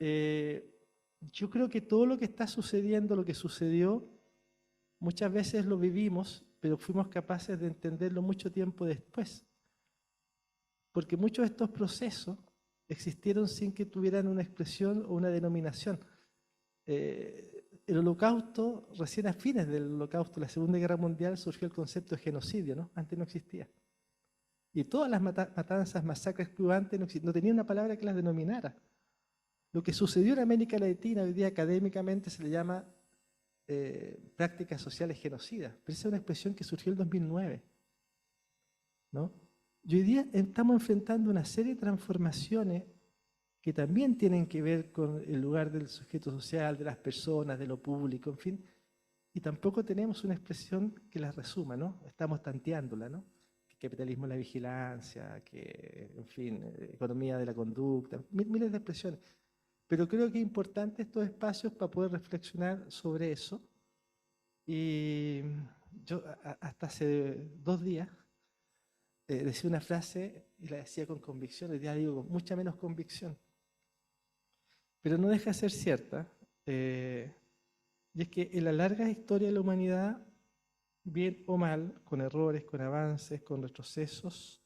Yo creo que todo lo que está sucediendo, lo que sucedió, muchas veces lo vivimos, pero fuimos capaces de entenderlo mucho tiempo después. Porque muchos de estos procesos existieron sin que tuvieran una expresión o una denominación. El Holocausto, recién a fines del Holocausto, la Segunda Guerra Mundial, surgió el concepto de genocidio, ¿no? Antes no existía. Y todas las matanzas, masacres que hubo antes no tenían una palabra que las denominara. Lo que sucedió en América Latina hoy día académicamente se le llama prácticas sociales genocidas, pero esa es una expresión que surgió en el 2009, ¿no? Y hoy día estamos enfrentando una serie de transformaciones que también tienen que ver con el lugar del sujeto social, de las personas, de lo público, en fin, y tampoco tenemos una expresión que las resuma, ¿no? Estamos tanteándola, ¿no? Que capitalismo es la vigilancia, que, en fin, economía de la conducta, miles de expresiones. Pero creo que es importante estos espacios para poder reflexionar sobre eso. Y yo hasta hace 2 días decía una frase y la decía con convicción, hoy día digo con mucha menos convicción. Pero no deja de ser cierta. Y es que en la larga historia de la humanidad, bien o mal, con errores, con avances, con retrocesos,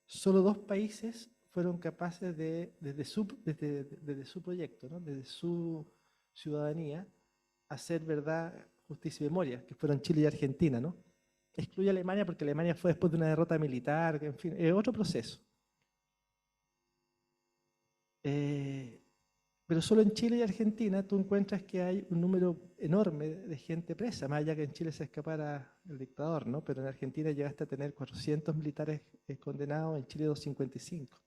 solo 2 países fueron capaces de, desde su proyecto, ¿no? Desde su ciudadanía, hacer verdad, justicia y memoria, que fueron Chile y Argentina, ¿no? Excluye a Alemania porque Alemania fue después de una derrota militar, que, en fin, es otro proceso. Pero solo en Chile y Argentina tú encuentras que hay un número enorme de gente presa, más allá que en Chile se escapara el dictador, ¿no? Pero en Argentina llegaste a tener 400 militares condenados, en Chile 255,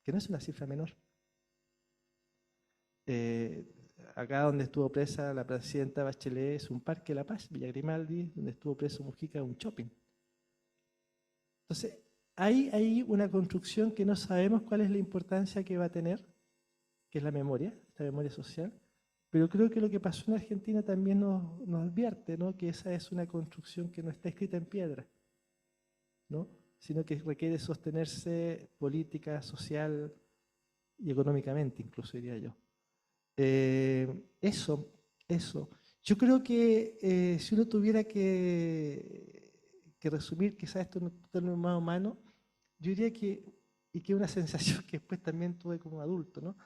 que no es una cifra menor. Acá donde estuvo presa la presidenta Bachelet es un parque La Paz, Villa Grimaldi, donde estuvo preso Mujica es un shopping. Entonces, hay una construcción que no sabemos cuál es la importancia que va a tener, que es la memoria, esta memoria social, pero creo que lo que pasó en Argentina también nos advierte, ¿no? Que esa es una construcción que no está escrita en piedra, ¿no? Sino que requiere sostenerse política, social y económicamente, incluso diría yo. Eso. Yo creo que si uno tuviera que resumir quizás esto en un término más humano, yo diría y que es una sensación que después también tuve como adulto, ¿no?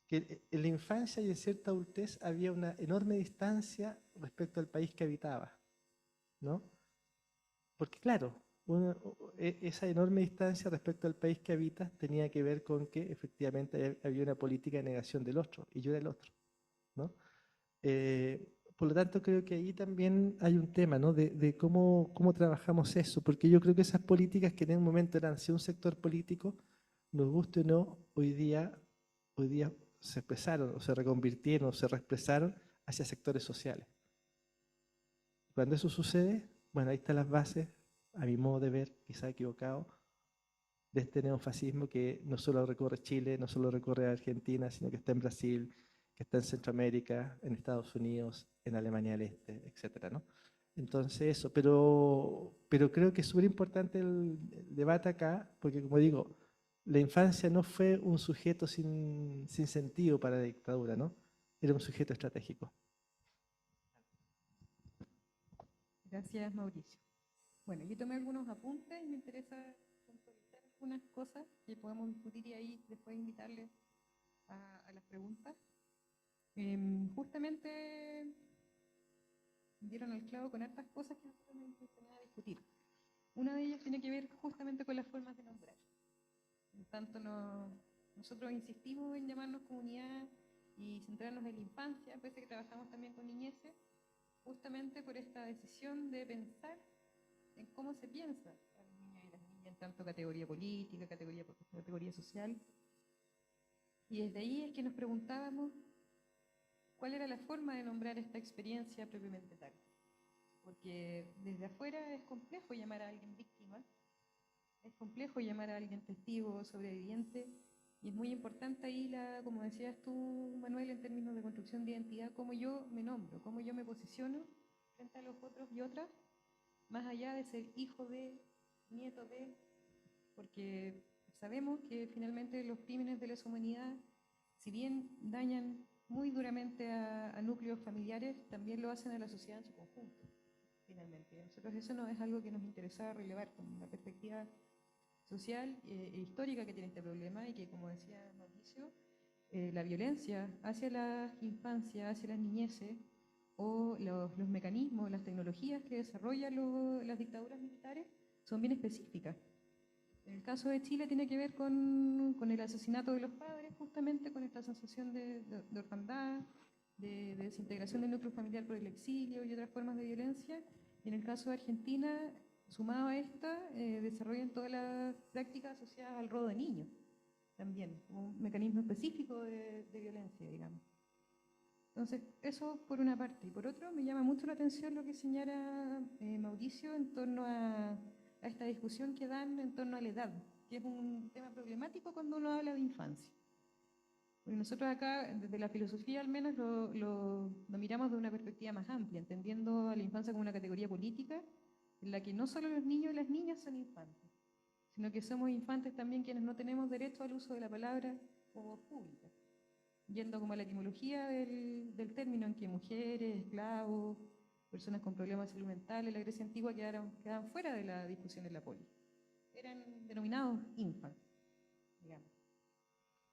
Que en la infancia y en cierta adultez había una enorme distancia respecto al país que habitaba, ¿no? Porque claro, esa enorme distancia respecto al país que habitas tenía que ver con que efectivamente había una política de negación del otro, y yo era el otro, ¿no? Por lo tanto, creo que ahí también hay un tema, ¿no? De cómo trabajamos eso, porque yo creo que esas políticas que en un momento eran hacia un sector político, nos guste o no, hoy día se expresaron, o se reconvirtieron, o se reexpresaron hacia sectores sociales. Cuando eso sucede, bueno, ahí están las bases, a mi modo de ver, quizá equivocado, de este neofascismo que no solo recorre Chile, no solo recorre Argentina, sino que está en Brasil, que está en Centroamérica, en Estados Unidos, en Alemania del Este, etcétera, ¿no? Entonces eso, pero creo que es súper importante el debate acá, porque como digo, la infancia no fue un sujeto sin sentido para la dictadura, ¿no? Era un sujeto estratégico. Gracias, Mauricio. Bueno, yo tomé algunos apuntes y me interesa puntualizar algunas cosas que podemos discutir y ahí después invitarles a las preguntas. Justamente dieron el clavo con hartas cosas que nosotros nos intencionamos discutir. Una de ellas tiene que ver justamente con las formas de nombrar. Por tanto, nosotros insistimos en llamarnos comunidad y centrarnos en la infancia, pese a que trabajamos también con niñeces, justamente por esta decisión de pensar en cómo se piensa a los niños y las niñas en tanto categoría política, categoría social. Y desde ahí es que nos preguntábamos cuál era la forma de nombrar esta experiencia propiamente tal. Porque desde afuera es complejo llamar a alguien víctima, es complejo llamar a alguien testigo, sobreviviente, y es muy importante ahí, como decías tú, Manuel, en términos de construcción de identidad, cómo yo me nombro, cómo yo me posiciono frente a los otros y otras, más allá de ser hijo de, nieto de, porque sabemos que finalmente los crímenes de lesa humanidad, si bien dañan muy duramente a núcleos familiares, también lo hacen a la sociedad en su conjunto, finalmente. Nosotros eso no es algo que nos interesaba relevar con la perspectiva social e histórica que tiene este problema y que, como decía Mauricio, la violencia hacia las infancias, hacia las niñeces, o los mecanismos, las tecnologías que desarrollan las dictaduras militares son bien específicas. En el caso de Chile tiene que ver con el asesinato de los padres, justamente con esta sensación de orfandad, de desintegración del núcleo familiar por el exilio y otras formas de violencia. Y en el caso de Argentina, sumado a esta, desarrollan todas las prácticas asociadas al robo de niños, también, un mecanismo específico de violencia, digamos. Entonces, eso por una parte. Y por otro, me llama mucho la atención lo que señala Mauricio en torno a esta discusión que dan en torno a la edad, que es un tema problemático cuando uno habla de infancia. Porque nosotros acá, desde la filosofía al menos, lo miramos de una perspectiva más amplia, entendiendo a la infancia como una categoría política, en la que no solo los niños y las niñas son infantes, sino que somos infantes también quienes no tenemos derecho al uso de la palabra o voz pública. Yendo como a la etimología del término, en que mujeres, esclavos, personas con problemas de salud mental en la Grecia antigua quedaban fuera de la discusión en la poli. Eran denominados infant, digamos.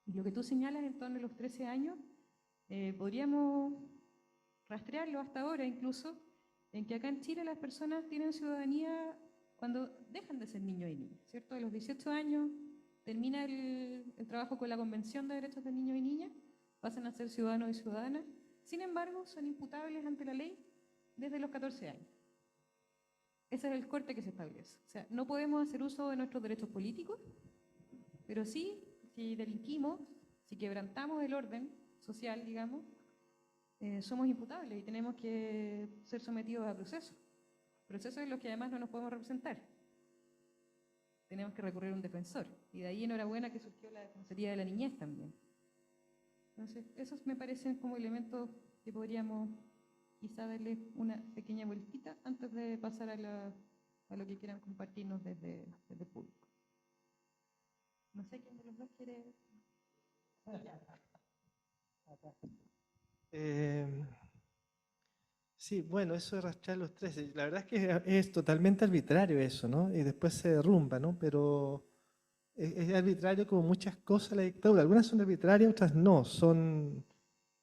Y lo que tú señalas en torno a los 13 años, podríamos rastrearlo hasta ahora incluso, en que acá en Chile las personas tienen ciudadanía cuando dejan de ser niños y niñas, ¿cierto? A los 18 años termina el trabajo con la Convención de Derechos de Niños y Niñas, pasan a ser ciudadanos y ciudadanas, sin embargo son imputables ante la ley desde los 14 años. Ese es el corte que se establece. O sea, no podemos hacer uso de nuestros derechos políticos, pero sí, si delinquimos, si quebrantamos el orden social, digamos, somos imputables y tenemos que ser sometidos a procesos. Procesos en los que además no nos podemos representar. Tenemos que recurrir a un defensor. Y de ahí enhorabuena que surgió la Defensoría de la Niñez también. Entonces, esos me parecen como elementos que podríamos quizá darle una pequeña vueltita antes de pasar a lo que quieran compartirnos desde el público. No sé quién de los dos quiere... Sí, bueno, eso de rastrear los 13, la verdad es que es totalmente arbitrario eso, ¿no? Y después se derrumba, ¿no? Pero es arbitrario como muchas cosas la dictadura. Algunas son arbitrarias, otras no.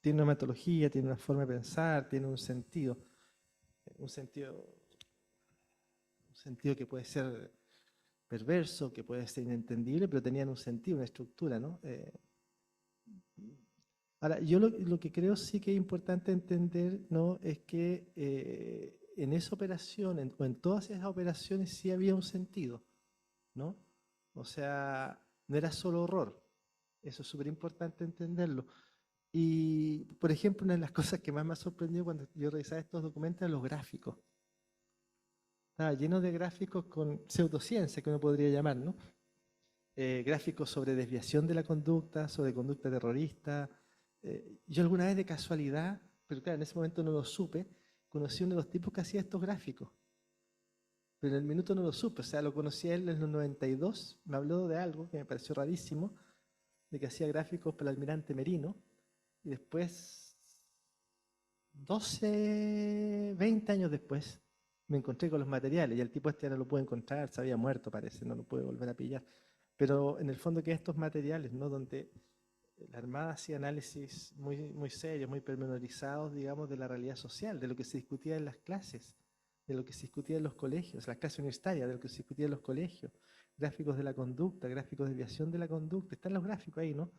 Tienen una metodología, tienen una forma de pensar, tienen un sentido. Un sentido, un sentido que puede ser perverso, que puede ser inentendible, pero tenían un sentido, una estructura, ¿no? Ahora, yo lo que creo sí que es importante entender, ¿no? Es que en esa operación, o en todas esas operaciones, sí había un sentido, ¿no? O sea, no era solo horror. Eso es súper importante entenderlo. Y, por ejemplo, una de las cosas que más me ha sorprendido cuando yo revisaba estos documentos eran los gráficos. Estaba lleno de gráficos con pseudociencia, que uno podría llamar, ¿no? Gráficos sobre desviación de la conducta, sobre conducta terrorista. Yo alguna vez de casualidad, pero claro, en ese momento no lo supe, conocí a uno de los tipos que hacía estos gráficos. Pero en el minuto no lo supe, o sea, lo conocí a él en los 92, me habló de algo que me pareció rarísimo, de que hacía gráficos para el almirante Merino, y después, 12, 20 años después, me encontré con los materiales, y el tipo este ya no lo pude encontrar, se había muerto parece, no lo pude volver a pillar. Pero en el fondo que estos materiales, ¿no? Donde la Armada hacía análisis muy, muy serios, muy pormenorizados, digamos, de la realidad social, de lo que se discutía en las clases, de lo que se discutía en los colegios, las clases universitarias, de lo que se discutía en los colegios, gráficos de la conducta, gráficos de desviación de la conducta, están los gráficos ahí, ¿no?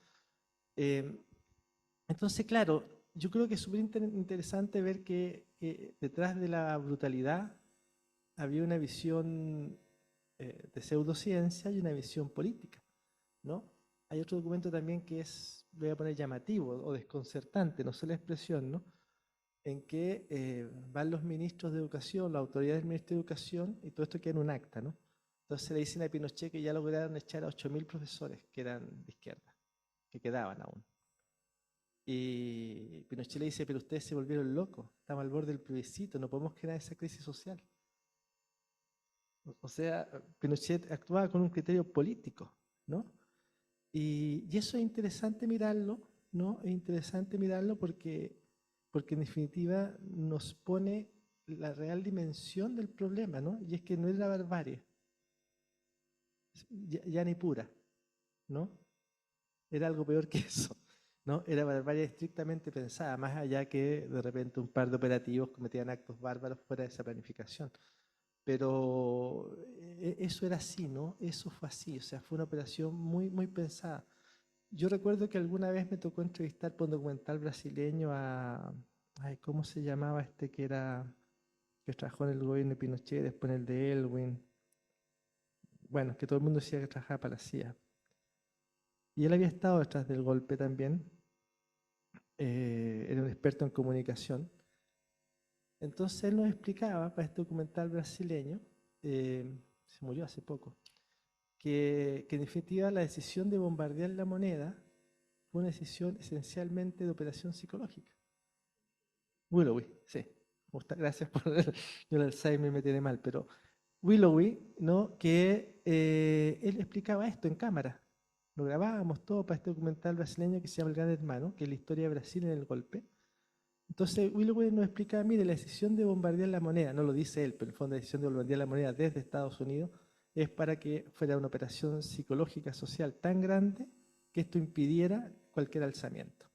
Entonces, claro, yo creo que es súper interesante ver que detrás de la brutalidad había una visión de pseudociencia y una visión política, ¿no? Hay otro documento también que es, voy a poner llamativo o desconcertante, no sé la expresión, ¿no? En que van los ministros de educación, la autoridad del Ministerio de Educación, y todo esto queda en un acta, ¿no? Entonces le dicen a Pinochet que ya lograron echar a 8.000 profesores que eran de izquierda, que quedaban aún. Y Pinochet le dice, pero ustedes se volvieron locos, estamos al borde del plebiscito, no podemos crear esa crisis social. O sea, Pinochet actuaba con un criterio político, ¿no? Y eso es interesante mirarlo, ¿no? Es interesante mirarlo porque en definitiva nos pone la real dimensión del problema, ¿no? Y es que no es la barbarie, ya ni pura, ¿no? Era algo peor que eso, ¿no? Era barbarie estrictamente pensada, más allá que de repente un par de operativos cometían actos bárbaros fuera de esa planificación. Pero eso era así, ¿no? Eso fue así, o sea, fue una operación muy, muy pensada. Yo recuerdo que alguna vez me tocó entrevistar por un documental brasileño ay, ¿cómo se llamaba este que trabajó en el gobierno de Pinochet, después en el de Elwin? Bueno, que todo el mundo decía que trabajaba para la CIA. Y él había estado detrás del golpe también, era un experto en comunicación. Entonces él nos explicaba para este documental brasileño, se murió hace poco, que en definitiva la decisión de bombardear la moneda fue una decisión esencialmente de operación psicológica. Willowy, sí. Gracias por el Alzheimer me tiene mal, pero Willowy, ¿no? Que él explicaba esto en cámara. Lo grabábamos todo para este documental brasileño que se llama El Gran Hermano, que es la historia de Brasil en el golpe. Entonces Willowy nos explica, mire, la decisión de bombardear la moneda, no lo dice él, pero en el fondo la decisión de bombardear la moneda desde Estados Unidos es para que fuera una operación psicológica social tan grande que esto impidiera cualquier alzamiento,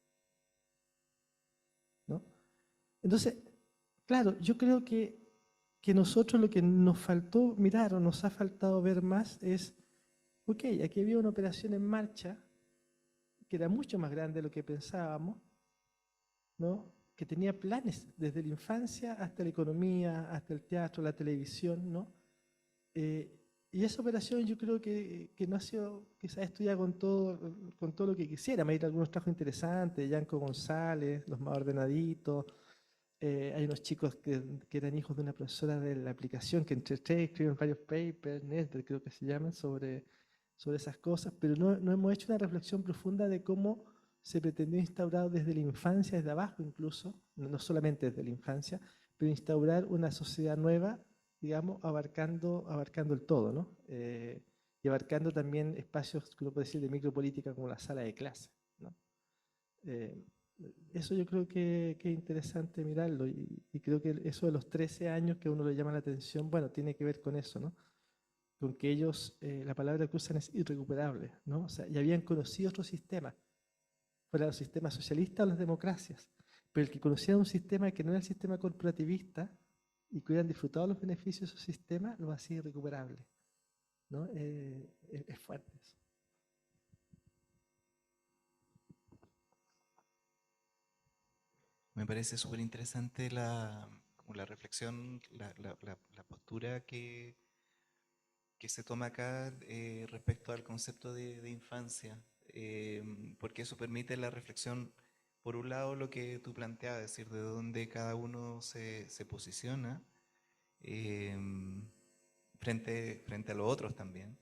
¿no? Entonces, claro, yo creo que nosotros lo que nos faltó mirar o nos ha faltado ver más es, ok, aquí había una operación en marcha que era mucho más grande de lo que pensábamos, ¿no? Que tenía planes desde la infancia hasta la economía, hasta el teatro, la televisión, ¿no? Y esa operación yo creo que no ha sido quizás estudiada con todo lo que quisiera. Me hay algunos trabajos interesantes, Yanko González, Los Más Ordenaditos. Hay unos chicos que eran hijos de una profesora de la aplicación que entre tres escribieron varios papers, Nesder creo que se llaman, sobre esas cosas, pero no hemos hecho una reflexión profunda de cómo se pretendió instaurar desde la infancia, desde abajo incluso, no solamente desde la infancia, pero instaurar una sociedad nueva, digamos, abarcando el todo, ¿no? Y abarcando también espacios, que uno puede decir, de micropolítica como la sala de clase, ¿no? Eh, Eso yo creo que es interesante mirarlo y creo que eso de los 13 años que a uno le llama la atención, bueno, tiene que ver con eso, ¿no? Con que ellos, la palabra que usan es irrecuperable, ¿no? O sea, ya habían conocido otros sistemas, fuera los sistemas socialistas o las democracias, pero el que conociera un sistema que no era el sistema corporativista y que hubieran disfrutado los beneficios de esos sistemas, lo hacía irrecuperable, ¿no? Es fuerte eso. Me parece súper interesante como la reflexión, la postura que se toma acá respecto al concepto de infancia, porque eso permite la reflexión, por un lado, lo que tú planteabas, es decir, de dónde cada uno se posiciona eh, frente a los otros también.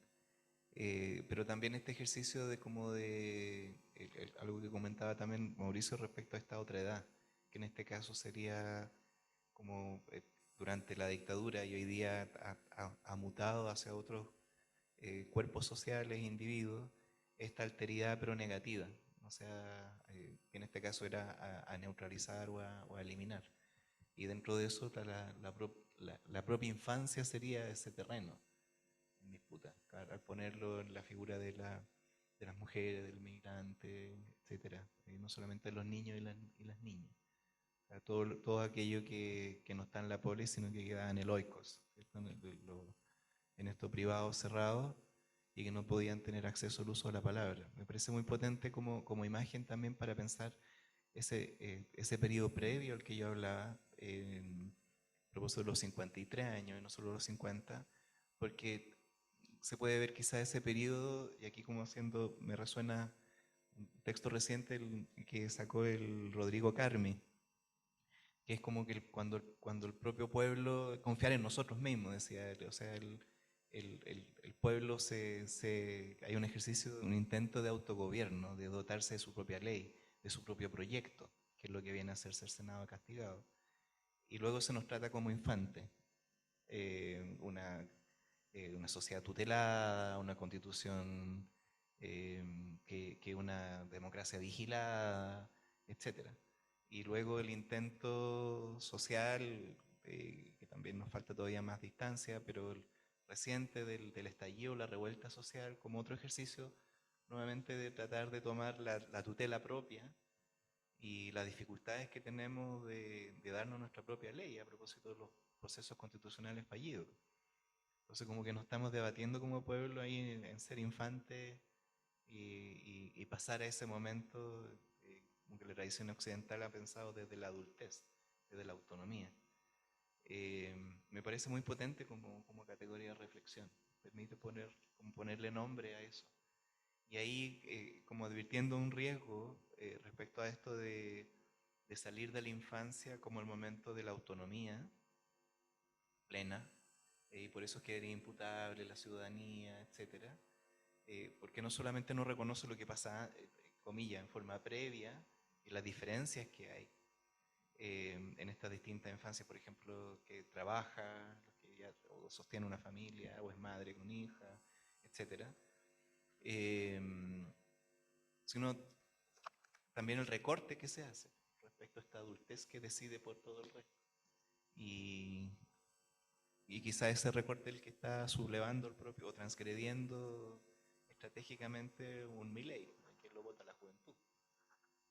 Pero también este ejercicio de como algo que comentaba también Mauricio respecto a esta otra edad, que en este caso sería como durante la dictadura y hoy día ha mutado hacia otros cuerpos sociales, individuos, esta alteridad pero negativa, o sea, que en este caso era a neutralizar o a eliminar. Y dentro de eso la propia infancia sería ese terreno en disputa, al ponerlo en la figura de las mujeres, del migrante, etcétera, no solamente de los niños y las niñas. O sea, todo aquello que no está en la polis, sino que queda en el oikos, ¿cierto? En estos privados cerrados y que no podían tener acceso al uso de la palabra. Me parece muy potente como imagen también para pensar ese periodo previo al que yo hablaba, a propósito de los 53 años y no solo los 50, porque se puede ver quizá ese periodo, y aquí como haciendo, me resuena un texto reciente que sacó el Rodrigo Carmi, que es como que cuando el propio pueblo, confiar en nosotros mismos, decía él, o sea, el pueblo hay un ejercicio, un intento de autogobierno, de dotarse de su propia ley, de su propio proyecto, que es lo que viene a ser Senado castigado. Y luego se nos trata como infante, eh, una, una sociedad tutelada, una constitución que una democracia vigilada, etcétera. Y luego el intento social, que también nos falta todavía más distancia, pero el reciente del estallido, la revuelta social, como otro ejercicio nuevamente de tratar de tomar la tutela propia y las dificultades que tenemos de darnos nuestra propia ley a propósito de los procesos constitucionales fallidos. Entonces como que nos estamos debatiendo como pueblo ahí en ser infante y pasar a ese momento como que la tradición occidental ha pensado desde la adultez, desde la autonomía. Me parece muy potente como categoría de reflexión, permite como ponerle nombre a eso. Y ahí como advirtiendo un riesgo respecto a esto de salir de la infancia como el momento de la autonomía plena, y por eso es que era imputable la ciudadanía, etcétera, porque no solamente no reconoce lo que pasa, comillas, en forma previa, y las diferencias que hay en estas distintas infancias, por ejemplo, que trabaja, los que ya, o sostiene una familia, o es madre con hija, etcétera, eh, sino también el recorte que se hace respecto a esta adultez que decide por todo el resto. Y, y quizá ese recorte el que está sublevando el propio o transgrediendo estratégicamente un Milei, que lo vota la juventud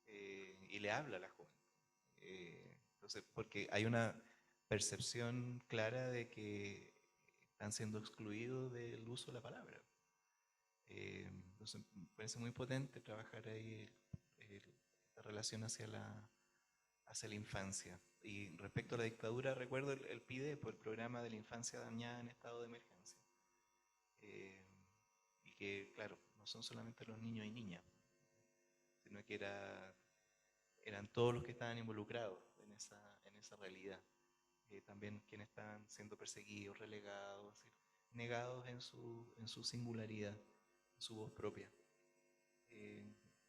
y le habla a la juventud. Entonces, porque hay una percepción clara de que están siendo excluidos del uso de la palabra. Entonces, me parece muy potente trabajar ahí la relación hacia la infancia. Y respecto a la dictadura, recuerdo el PIDE, por el programa de la infancia dañada en estado de emergencia. Y que, claro, no son solamente los niños y niñas, sino que eran todos los que estaban involucrados en esa realidad. También quienes estaban siendo perseguidos, relegados, negados en su singularidad, en su voz propia.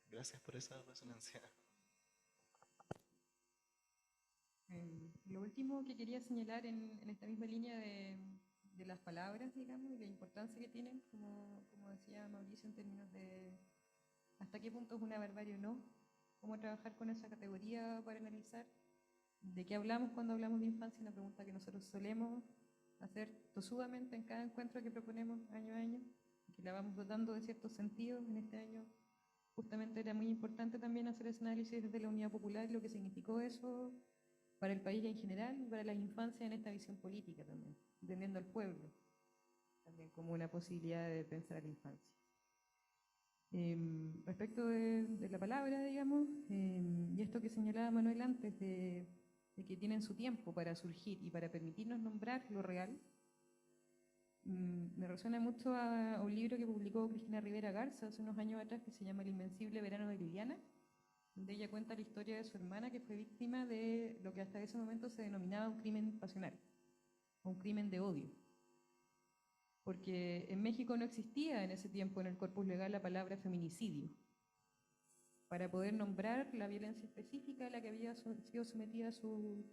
Gracias por esa resonancia. Lo último que quería señalar en esta misma línea de las palabras, digamos, y la importancia que tienen, como decía Mauricio, en términos de hasta qué punto es una barbarie o no, cómo trabajar con esa categoría para analizar de qué hablamos cuando hablamos de infancia, una pregunta que nosotros solemos hacer tosudamente en cada encuentro que proponemos año a año, que la vamos dotando de ciertos sentidos. En este año justamente era muy importante también hacer ese análisis desde la Unidad Popular, lo que significó eso para el país en general y para la infancia en esta visión política también, entendiendo al pueblo también como una posibilidad de pensar a la infancia. Respecto de la palabra, digamos, y esto que señalaba Manuel antes, de que tienen su tiempo para surgir y para permitirnos nombrar lo real, me resuena mucho a un libro que publicó Cristina Rivera Garza hace unos años atrás, que se llama El invencible verano de Liliana, donde ella cuenta la historia de su hermana, que fue víctima de lo que hasta ese momento se denominaba un crimen pasional, un crimen de odio. Porque en México no existía en ese tiempo en el corpus legal la palabra feminicidio, para poder nombrar la violencia específica a la que había sido sometida su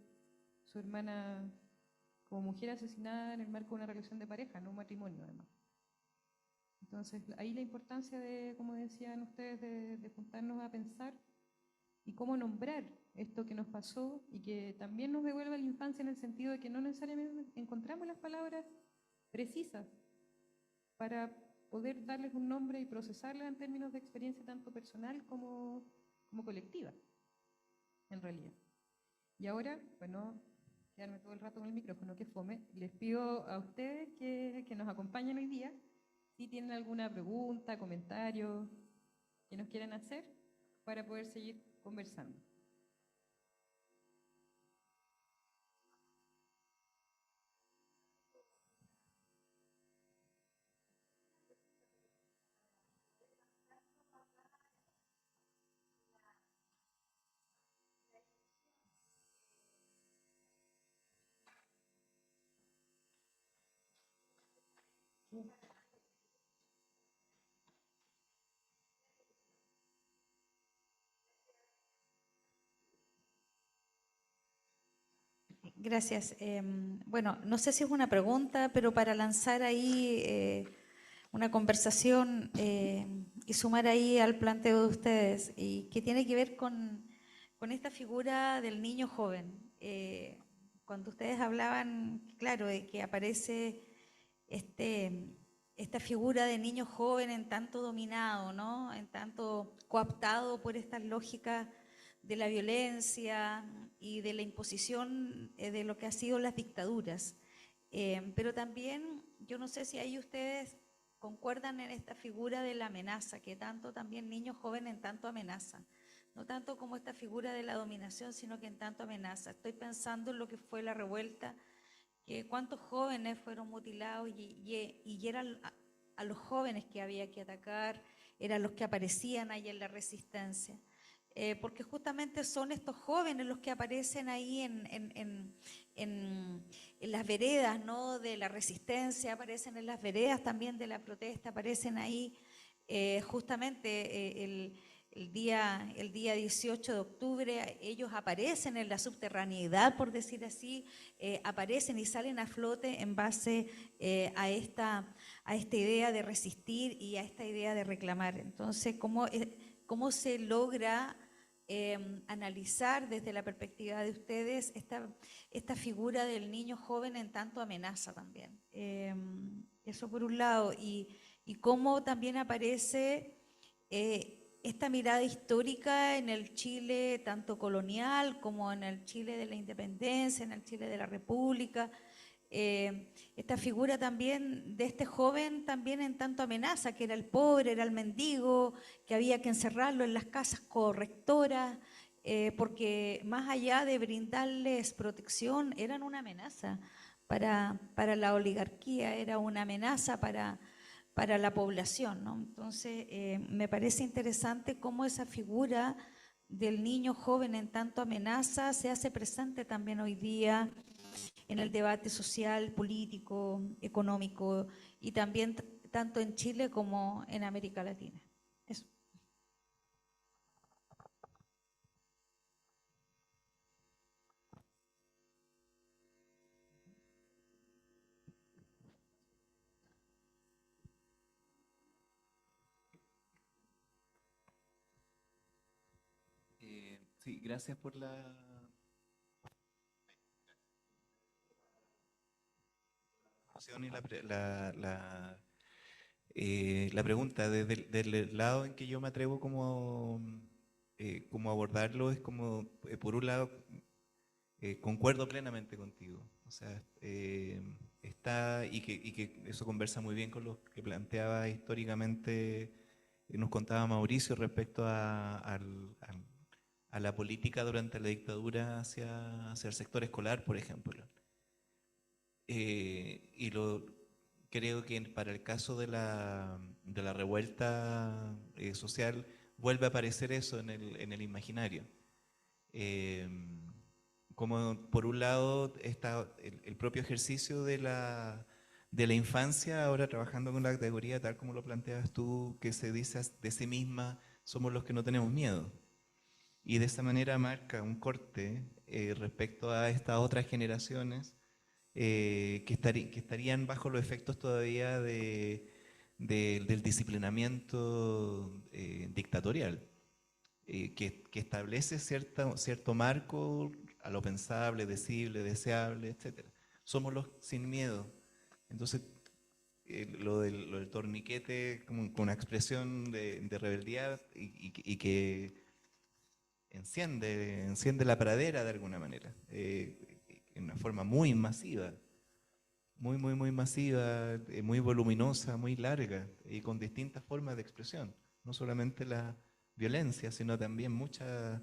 hermana como mujer asesinada en el marco de una relación de pareja, no un matrimonio además. Entonces ahí la importancia de, como decían ustedes, de juntarnos a pensar y cómo nombrar esto que nos pasó y que también nos devuelve a la infancia en el sentido de que no necesariamente encontramos las palabras precisas para poder darles un nombre y procesarlas en términos de experiencia tanto personal como colectiva, en realidad. Y ahora, bueno, quedarme todo el rato con el micrófono, que fome, les pido a ustedes que nos acompañen hoy día, si tienen alguna pregunta, comentario que nos quieran hacer, para poder seguir conversando. Gracias. Bueno, no sé si es una pregunta, pero para lanzar ahí una conversación y sumar ahí al planteo de ustedes, y que tiene que ver con esta figura del niño joven. Cuando ustedes hablaban, claro, de que aparece esta figura de niño joven en tanto dominado, ¿no? En tanto cooptado por estas lógicas de la violencia y de la imposición de lo que han sido las dictaduras. Pero también, yo no sé si ahí ustedes concuerdan en esta figura de la amenaza, que tanto también niños jóvenes en tanto amenaza. No tanto como esta figura de la dominación, sino que en tanto amenaza. Estoy pensando en lo que fue la revuelta, que cuántos jóvenes fueron mutilados y eran a los jóvenes que había que atacar, eran los que aparecían ahí en la resistencia. Porque justamente son estos jóvenes los que aparecen ahí en las veredas, ¿no?, de la resistencia, aparecen en las veredas también de la protesta, aparecen ahí justamente el día 18 de octubre, ellos aparecen en la subterraneidad, por decir así, aparecen y salen a flote en base a esta idea de resistir y a esta idea de reclamar. Entonces, ¿cómo se logra analizar desde la perspectiva de ustedes esta figura del niño joven en tanto amenaza también. Eso por un lado, y cómo también aparece esta mirada histórica en el Chile tanto colonial como en el Chile de la independencia, en el Chile de la República. Esta figura también de este joven también en tanto amenaza, que era el pobre, era el mendigo, que había que encerrarlo en las casas correctoras, porque más allá de brindarles protección, eran una amenaza para la oligarquía, era una amenaza para la población, ¿no? Entonces, me parece interesante cómo esa figura del niño joven en tanto amenaza se hace presente también hoy día en el debate social, político, económico, y también tanto en Chile como en América Latina. Eso. Sí, gracias por la y la pregunta. Desde del lado en que yo me atrevo como abordarlo es como, por un lado, concuerdo plenamente contigo. O sea, está, y que eso conversa muy bien con lo que planteaba históricamente, nos contaba Mauricio respecto a la política durante la dictadura hacia el sector escolar, por ejemplo. Creo que para el caso de la revuelta social vuelve a aparecer eso en el imaginario. Eh, Como por un lado está el propio ejercicio de la infancia, ahora trabajando con la categoría tal como lo planteas tú, que se dice de sí misma, somos los que no tenemos miedo. Y de esa manera marca un corte respecto a estas otras generaciones que estarían bajo los efectos todavía del disciplinamiento dictatorial, que establece cierto marco a lo pensable, decible, deseable, etc. Somos los sin miedo. Entonces, lo del torniquete como con una expresión de rebeldía y que enciende la pradera de alguna manera, en una forma muy masiva, muy masiva, muy voluminosa, muy larga y con distintas formas de expresión. No solamente la violencia, sino también mucha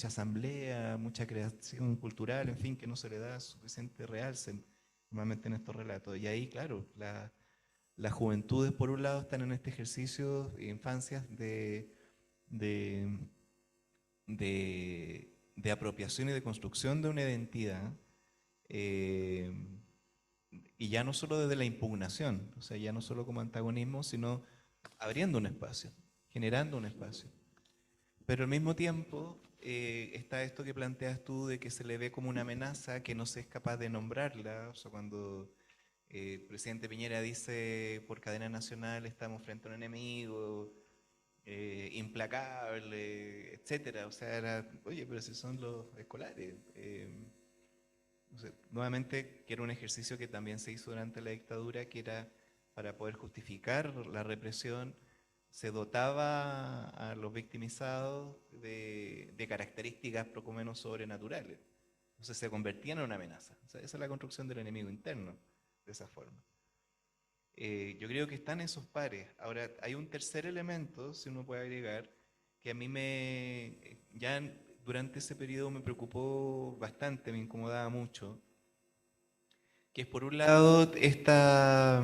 asamblea, mucha creación cultural, en fin, que no se le da suficiente realce normalmente en estos relatos. Y ahí, claro, las juventudes por un lado están en este ejercicio, infancias de, de apropiación y de construcción de una identidad, eh, y ya no solo desde la impugnación, o sea, ya no solo como antagonismo, sino abriendo un espacio, generando un espacio. Pero al mismo tiempo está esto que planteas tú de que se le ve como una amenaza que no se es capaz de nombrarla, o sea, cuando el presidente Piñera dice por cadena nacional estamos frente a un enemigo implacable, etcétera, o sea, oye, pero si son los escolares. O sea, nuevamente, que era un ejercicio que también se hizo durante la dictadura, que era para poder justificar la represión, se dotaba a los victimizados de características poco menos sobrenaturales. Entonces se convertían en una amenaza. O sea, esa es la construcción del enemigo interno, de esa forma. Yo creo que están esos pares. Ahora, hay un tercer elemento, si uno puede agregar, que a mí ya durante ese periodo me preocupó bastante, me incomodaba mucho, que es por un lado esta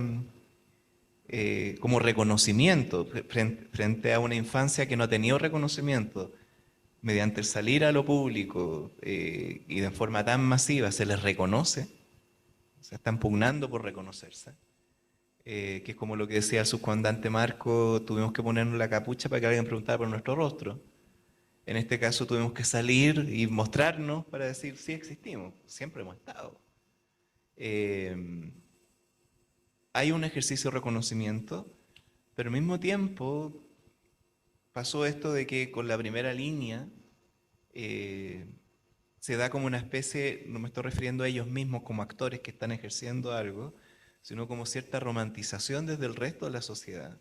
como reconocimiento frente a una infancia que no ha tenido reconocimiento, mediante el salir a lo público y de forma tan masiva se les reconoce, o sea, están pugnando por reconocerse. Que es como lo que decía el subcomandante Marco, tuvimos que ponernos la capucha para que alguien preguntara por nuestro rostro. En este caso tuvimos que salir y mostrarnos para decir, sí existimos, siempre hemos estado. Hay un ejercicio de reconocimiento, pero al mismo tiempo pasó esto de que con la primera línea se da como una especie, no me estoy refiriendo a ellos mismos como actores que están ejerciendo algo, sino como cierta romantización desde el resto de la sociedad,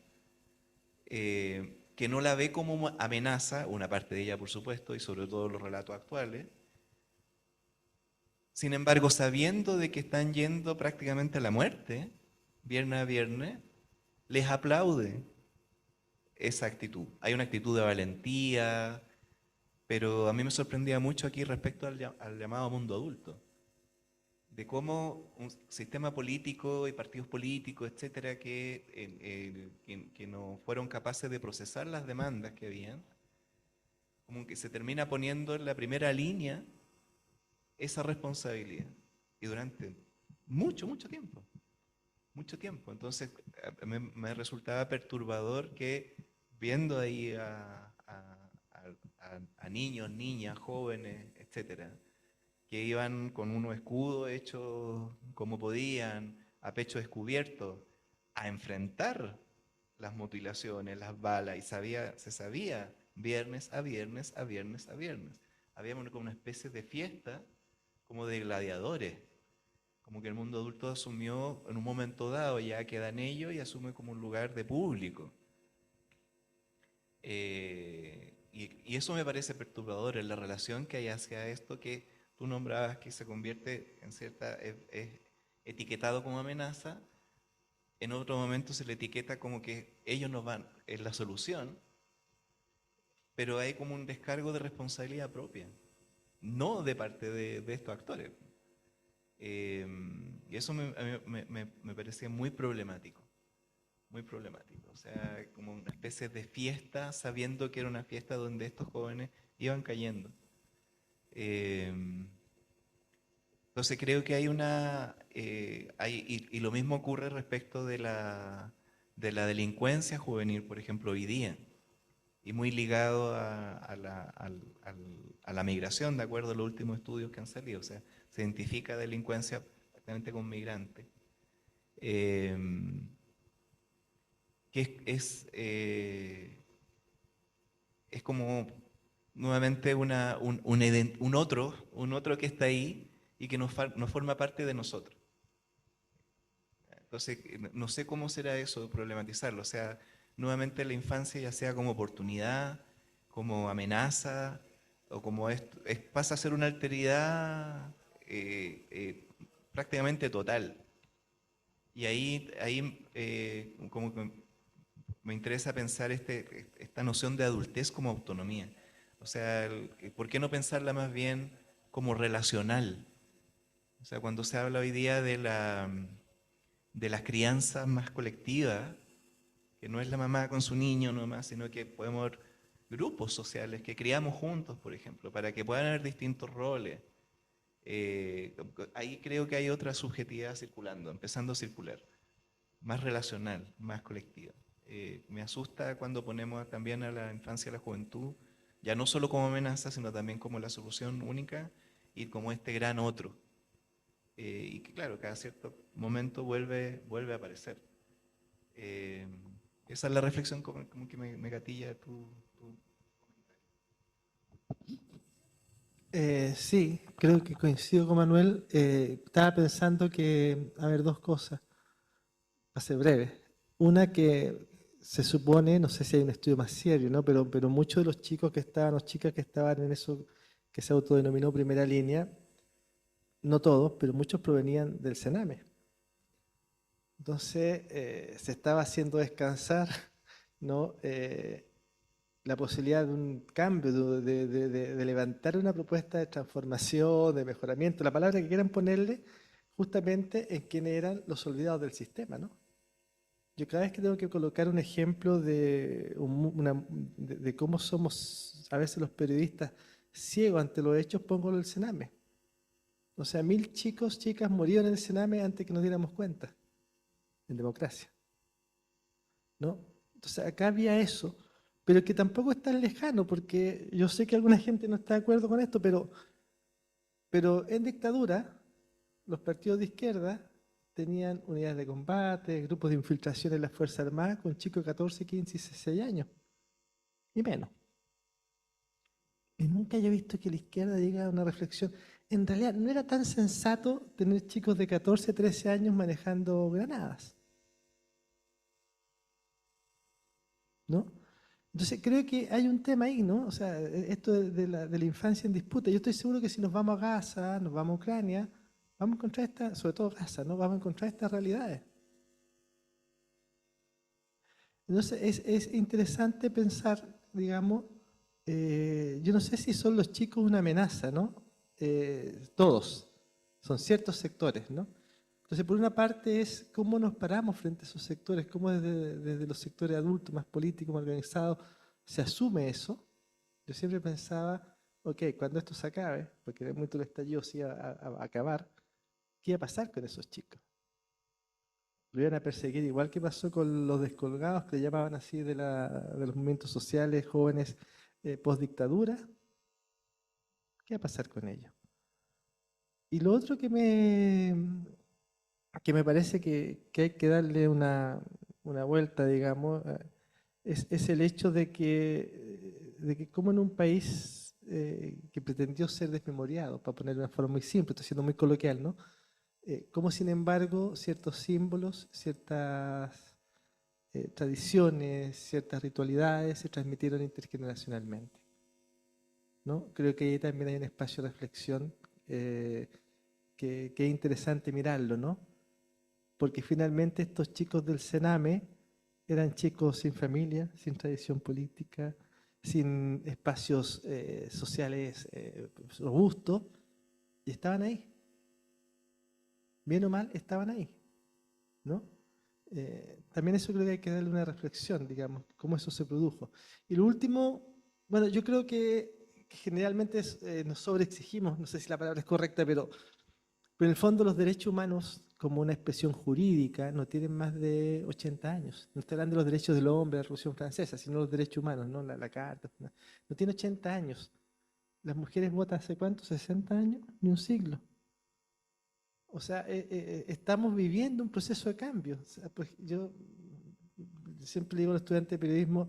que no la ve como amenaza, una parte de ella por supuesto, y sobre todo los relatos actuales. Sin embargo, sabiendo de que están yendo prácticamente a la muerte, viernes a viernes, les aplaude esa actitud. Hay una actitud de valentía, pero a mí me sorprendía mucho aquí respecto al llamado mundo adulto, de cómo un sistema político y partidos políticos, etcétera, que no fueron capaces de procesar las demandas que habían, como que se termina poniendo en la primera línea esa responsabilidad. Y durante mucho, mucho tiempo. Mucho tiempo. Entonces, me resultaba perturbador que viendo ahí a niños, niñas, jóvenes, etcétera, que iban con unos escudos hechos como podían, a pecho descubierto, a enfrentar las mutilaciones, las balas, y se sabía viernes a viernes a viernes a viernes. Había como una especie de fiesta, como de gladiadores, como que el mundo adulto asumió en un momento dado, ya queda en ello y asume como un lugar de público. Y eso me parece perturbador en la relación que hay hacia esto que tú nombrabas, que se convierte en cierta, es etiquetado como amenaza. En otro momento se le etiqueta como que ellos nos van, es la solución, pero hay como un descargo de responsabilidad propia, no de parte de estos actores. Y eso a mí me parecía muy problemático, muy problemático. O sea, como una especie de fiesta, sabiendo que era una fiesta donde estos jóvenes iban cayendo. Entonces creo que hay una... y lo mismo ocurre respecto de la delincuencia juvenil, por ejemplo, hoy día, y muy ligado a la migración, de acuerdo a los últimos estudios que han salido. O sea, se identifica delincuencia prácticamente con migrantes. Que es como nuevamente un otro que está ahí y que no forma parte de nosotros. Entonces, no sé cómo será eso, problematizarlo. O sea, nuevamente la infancia ya sea como oportunidad, como amenaza, o como pasa a ser una alteridad prácticamente total. Y ahí como que me interesa pensar esta noción de adultez como autonomía. O sea, ¿por qué no pensarla más bien como relacional? O sea, cuando se habla hoy día de las crianzas más colectivas, que no es la mamá con su niño nomás, sino que podemos ver grupos sociales que criamos juntos, por ejemplo, para que puedan haber distintos roles. Ahí creo que hay otra subjetividad circulando, empezando a circular, más relacional, más colectiva. Me asusta cuando ponemos también a la infancia y a la juventud, ya no solo como amenaza, sino también como la solución única y como este gran otro. Y que claro, cada cierto momento vuelve a aparecer. Esa es la reflexión como que me gatilla tu... Sí, creo que coincido con Manuel. Estaba pensando que, a ver, dos cosas, va a ser breve. Una que se supone, no sé si hay un estudio más serio, ¿no? Pero muchos de los chicos que estaban, o chicas que estaban en eso que se autodenominó primera línea, no todos, pero muchos provenían del Sename. Entonces, se estaba haciendo descansar, ¿no? La posibilidad de un cambio, de levantar una propuesta de transformación, de mejoramiento, la palabra que quieran ponerle, justamente en quienes eran los olvidados del sistema, ¿no? Yo cada vez que tengo que colocar un ejemplo de cómo somos a veces los periodistas ciegos ante los hechos, pongo el Sename. O sea, 1000 chicos, chicas murieron en el Sename antes que nos diéramos cuenta, en democracia, ¿no? Entonces acá había eso, pero que tampoco es tan lejano, porque yo sé que alguna gente no está de acuerdo con esto, pero en dictadura los partidos de izquierda tenían unidades de combate, grupos de infiltración en las Fuerzas Armadas con chicos de 14, 15 y 16 años. y menos. Y nunca yo he visto que la izquierda llegue a una reflexión. En realidad no era tan sensato tener chicos de 14, 13 años manejando granadas, ¿no? Entonces creo que hay un tema ahí, ¿no? O sea, esto de la infancia en disputa. Yo estoy seguro que si nos vamos a Gaza, nos vamos a Ucrania, vamos a encontrar sobre todo Gaza, ¿no? Vamos a encontrar estas realidades. Entonces es interesante pensar, digamos, yo no sé si son los chicos una amenaza, ¿no? Todos, son ciertos sectores, ¿no? Entonces, por una parte es cómo nos paramos frente a esos sectores, cómo desde los sectores adultos, más políticos, más organizados, se asume eso. Yo siempre pensaba, ok, cuando esto se acabe, porque de momento el estallido se iba a acabar, ¿qué iba a pasar con esos chicos? Lo iban a perseguir igual que pasó con los descolgados, que le llamaban así de los movimientos sociales, jóvenes post-dictadura. ¿Qué va a pasar con ellos? Y lo otro que me parece que hay que darle una vuelta, digamos, es el hecho de que como en un país que pretendió ser desmemoriado, para poner de una forma muy simple, estoy siendo muy coloquial, ¿no? Como sin embargo ciertos símbolos, ciertas tradiciones, ciertas ritualidades se transmitieron intergeneracionalmente, ¿no? Creo que ahí también hay un espacio de reflexión que es interesante mirarlo, ¿no? Porque finalmente estos chicos del Sename eran chicos sin familia, sin tradición política, sin espacios sociales robustos, y estaban ahí. Bien o mal, estaban ahí, ¿no? También eso creo que hay que darle una reflexión, digamos, cómo eso se produjo. Y lo último, bueno, yo creo que generalmente nos sobreexigimos, no sé si la palabra es correcta, pero en el fondo los derechos humanos como una expresión jurídica no tienen más de 80 años. No estoy hablando de los derechos del hombre, la Revolución Francesa, sino los derechos humanos, ¿no? La Carta. No tiene 80 años. Las mujeres votan hace cuánto, 60 años, ni un siglo. O sea, estamos viviendo un proceso de cambio. O sea, pues yo siempre digo a los estudiantes de periodismo,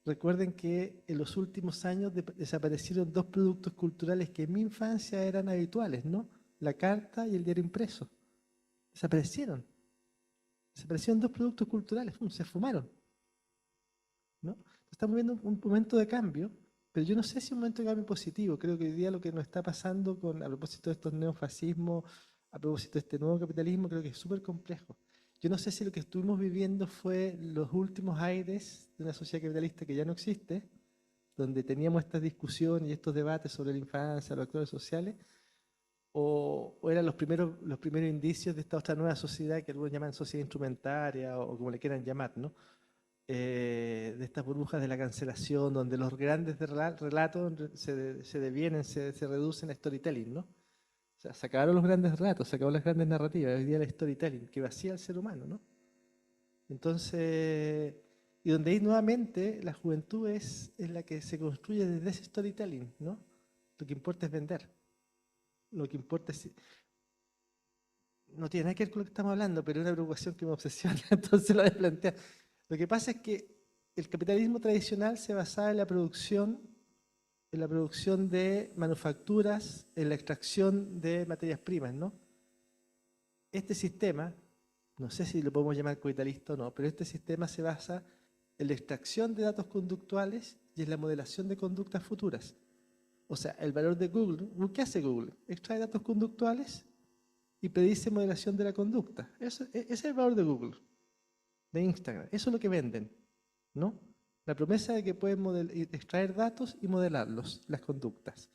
recuerden que en los últimos años desaparecieron dos productos culturales que en mi infancia eran habituales, ¿no? La carta y el diario impreso. Desaparecieron. Desaparecieron dos productos culturales, se fumaron, ¿no? Estamos viendo un momento de cambio, pero yo no sé si es un momento de cambio positivo. Creo que hoy día lo que nos está pasando a propósito de estos neofascismos, a propósito de este nuevo capitalismo, creo que es súper complejo. Yo no sé si lo que estuvimos viviendo fue los últimos aires de una sociedad capitalista que ya no existe, donde teníamos estas discusiones y estos debates sobre la infancia, los actores sociales, o eran los primeros indicios de esta otra nueva sociedad que algunos llaman sociedad instrumentaria o como le quieran llamar, ¿no? De estas burbujas de la cancelación, donde los grandes relatos se devienen, se reducen a storytelling, ¿no? O sea, se acabaron los grandes relatos, se acabaron las grandes narrativas, hoy día el storytelling, que vacía al ser humano, ¿no? Entonces, y donde ahí nuevamente la juventud es la que se construye desde ese storytelling, ¿no? Lo que importa es vender. Lo que importa es... No tiene nada que ver con lo que estamos hablando, pero es una preocupación que me obsesiona, entonces lo voy a plantear. Lo que pasa es que el capitalismo tradicional se basaba en la producción de manufacturas, en la extracción de materias primas, ¿no? Este sistema, no sé si lo podemos llamar capitalista o no, pero este sistema se basa en la extracción de datos conductuales y en la modelación de conductas futuras. O sea, el valor de Google, ¿qué hace Google? Extrae datos conductuales y predice modelación de la conducta. Ese es el valor de Google, de Instagram. Eso es lo que venden, ¿no? La promesa de que pueden extraer datos y modelarlos, las conductas,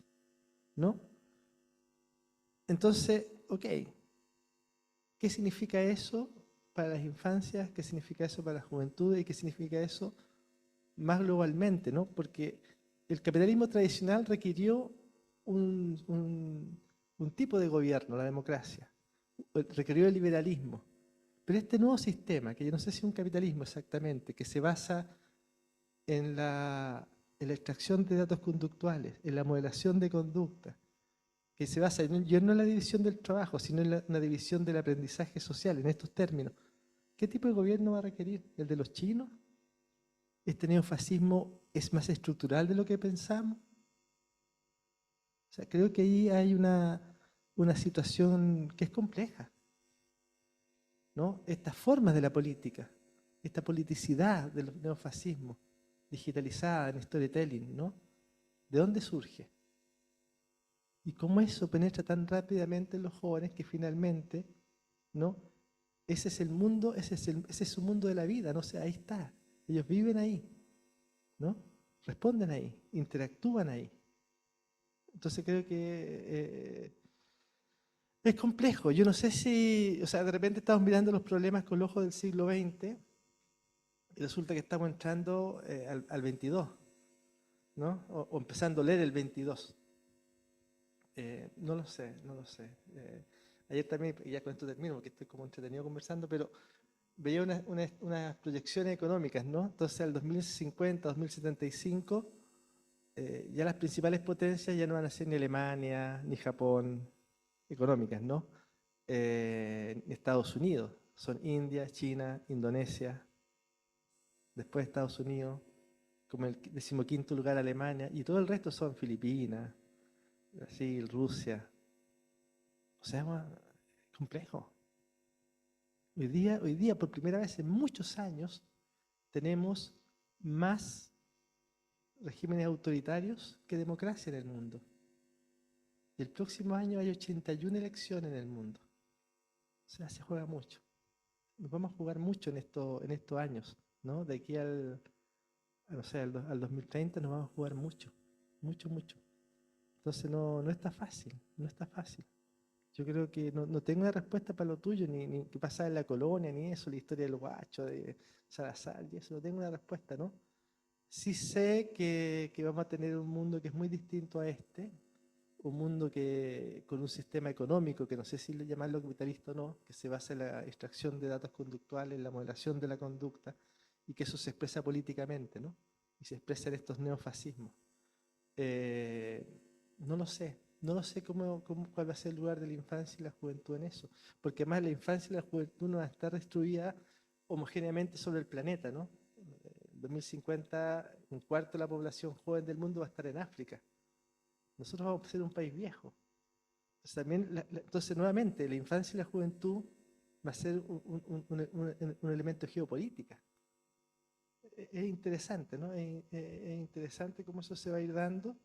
¿no? Entonces, ok, ¿qué significa eso para las infancias? ¿Qué significa eso para la juventud? ¿Y qué significa eso más globalmente, ¿no? Porque el capitalismo tradicional requirió un tipo de gobierno, la democracia, requirió el liberalismo. Pero este nuevo sistema, que yo no sé si es un capitalismo exactamente, que se basa en la extracción de datos conductuales, en la modelación de conducta, que se basa no en la división del trabajo, sino en una división del aprendizaje social, en estos términos. ¿Qué tipo de gobierno va a requerir? ¿El de los chinos? ¿Este neofascismo es más estructural de lo que pensamos? O sea, creo que ahí hay una situación que es compleja, ¿no? Estas formas de la política, esta politicidad de los neofascismos, digitalizada en storytelling, ¿no? ¿De dónde surge? Y cómo eso penetra tan rápidamente en los jóvenes que finalmente, ¿no? Ese es el mundo, ese es su mundo de la vida, ¿no? O sea, ahí está. Ellos viven ahí, ¿no? Responden ahí, interactúan ahí. Entonces creo que es complejo. Yo no sé si, o sea, de repente estamos mirando los problemas con el ojo del siglo XX y resulta que estamos entrando al 22, ¿no? O empezando a leer el 22. No lo sé, no lo sé. Ayer también, y ya con esto termino porque estoy como entretenido conversando, pero veía unas proyecciones económicas, ¿no? Entonces al 2050, 2075, ya las principales potencias ya no van a ser ni Alemania, ni Japón, económicas, ¿no? Ni Estados Unidos, son India, China, Indonesia, después Estados Unidos, como el 15º lugar Alemania, y todo el resto son Filipinas, Brasil, Rusia. O sea, es complejo. Hoy día, por primera vez en muchos años, tenemos más regímenes autoritarios que democracia en el mundo. Y el próximo año hay 81 elecciones en el mundo. O sea, se juega mucho. Nos vamos a jugar mucho en estos años, ¿no? De aquí no sé, al 2030 nos vamos a jugar mucho, mucho, mucho. Entonces no está fácil, no está fácil. Yo creo que no tengo una respuesta para lo tuyo, ni qué pasaba en la colonia, ni eso, la historia del guacho, de Salazar, y eso, no tengo una respuesta, ¿no? Sí sé que vamos a tener un mundo que es muy distinto a este, un mundo con un sistema económico, que no sé si llamarlo capitalista o no, que se basa en la extracción de datos conductuales, en la modelación de la conducta, y que eso se expresa políticamente, ¿no? Y se expresa en estos neofascismos. No lo sé, no lo sé cuál va a ser el lugar de la infancia y la juventud en eso, porque además la infancia y la juventud no van a estar distribuidas homogéneamente sobre el planeta, ¿no? En 2050, un cuarto de la población joven del mundo va a estar en África. Nosotros vamos a ser un país viejo. Entonces, entonces nuevamente, la infancia y la juventud va a ser un elemento de geopolítica. Es interesante, ¿no? Es interesante cómo eso se va a ir dando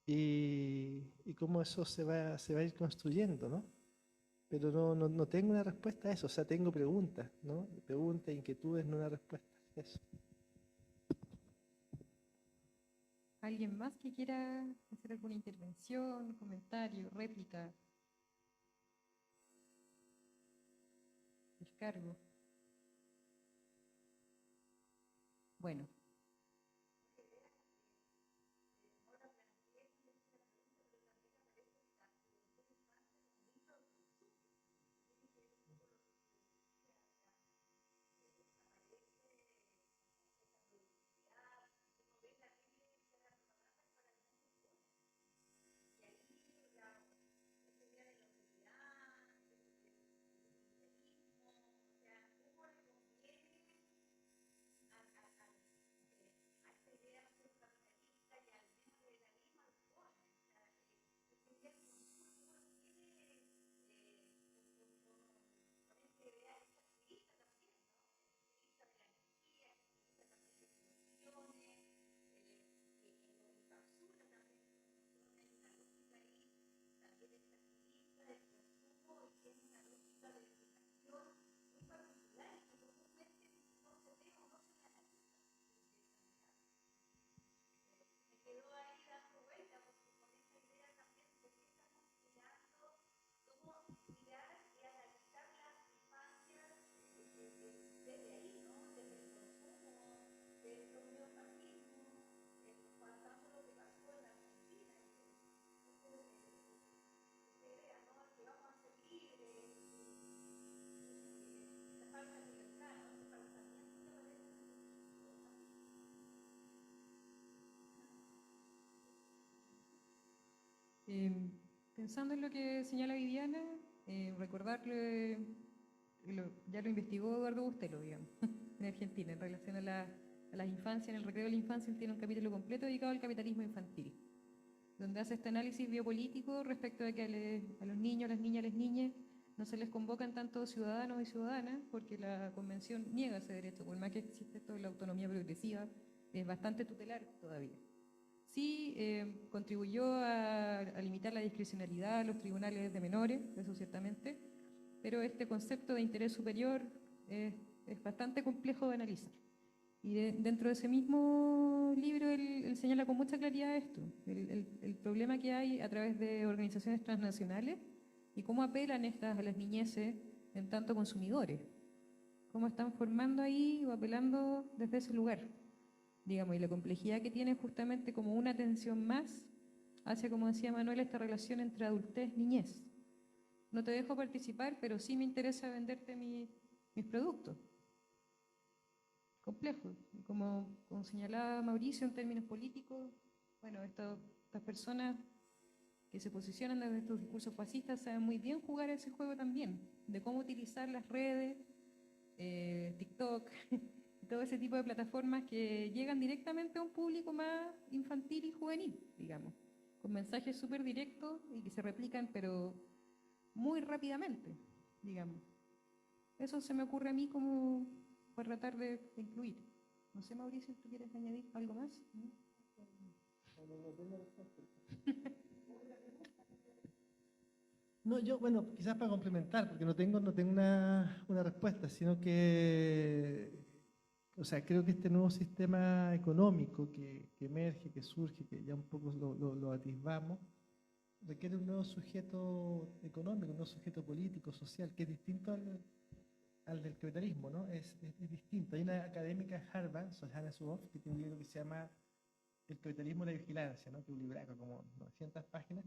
y cómo eso se va a ir construyendo, ¿no? Pero no tengo una respuesta a eso, o sea, tengo preguntas, ¿no? Preguntas, inquietudes, no una respuesta. Eso. ¿Alguien más que quiera hacer alguna intervención, comentario, réplica? Descargo. Bueno. Pensando en lo que señala Viviana, recordarle, ya lo investigó Eduardo Bustelo, digamos, en Argentina, en relación a a las infancias, en el recreo de la infancia, él tiene un capítulo completo dedicado al capitalismo infantil, donde hace este análisis biopolítico respecto de que a los niños, las niñas, las niñas no se les convocan tanto ciudadanos y ciudadanas porque la convención niega ese derecho, por más que existe esto de la autonomía progresiva, es bastante tutelar todavía. Sí, contribuyó a limitar la discrecionalidad a los tribunales de menores, eso ciertamente, pero este concepto de interés superior es bastante complejo de analizar. Y dentro de ese mismo libro él señala con mucha claridad esto, el problema que hay a través de organizaciones transnacionales y cómo apelan estas a las niñeces en tanto consumidores, cómo están formando ahí o apelando desde ese lugar, digamos, y la complejidad que tiene justamente como una atención más hacia, como decía Manuel, esta relación entre adultez y niñez. No te dejo participar, pero sí me interesa venderte mis productos. Complejo. Y como señalaba Mauricio en términos políticos, bueno, estas personas que se posicionan desde estos discursos fascistas saben muy bien jugar ese juego también, de cómo utilizar las redes, TikTok, todo ese tipo de plataformas que llegan directamente a un público más infantil y juvenil, digamos, con mensajes súper directos y que se replican, pero muy rápidamente, digamos. Eso se me ocurre a mí como para tratar de incluir. No sé, Mauricio, ¿tú quieres añadir algo más? ¿No? No, yo, bueno, quizás para complementar, porque no tengo una respuesta, sino que, o sea, creo que este nuevo sistema económico que emerge, que surge, que ya un poco lo atisbamos, requiere un nuevo sujeto económico, un nuevo sujeto político, social, que es distinto al del capitalismo, ¿no? Es distinto. Hay una académica de Harvard, Shoshana Zuboff, que tiene un libro que se llama El capitalismo y la vigilancia, ¿no? Que es un libraco como 900 páginas,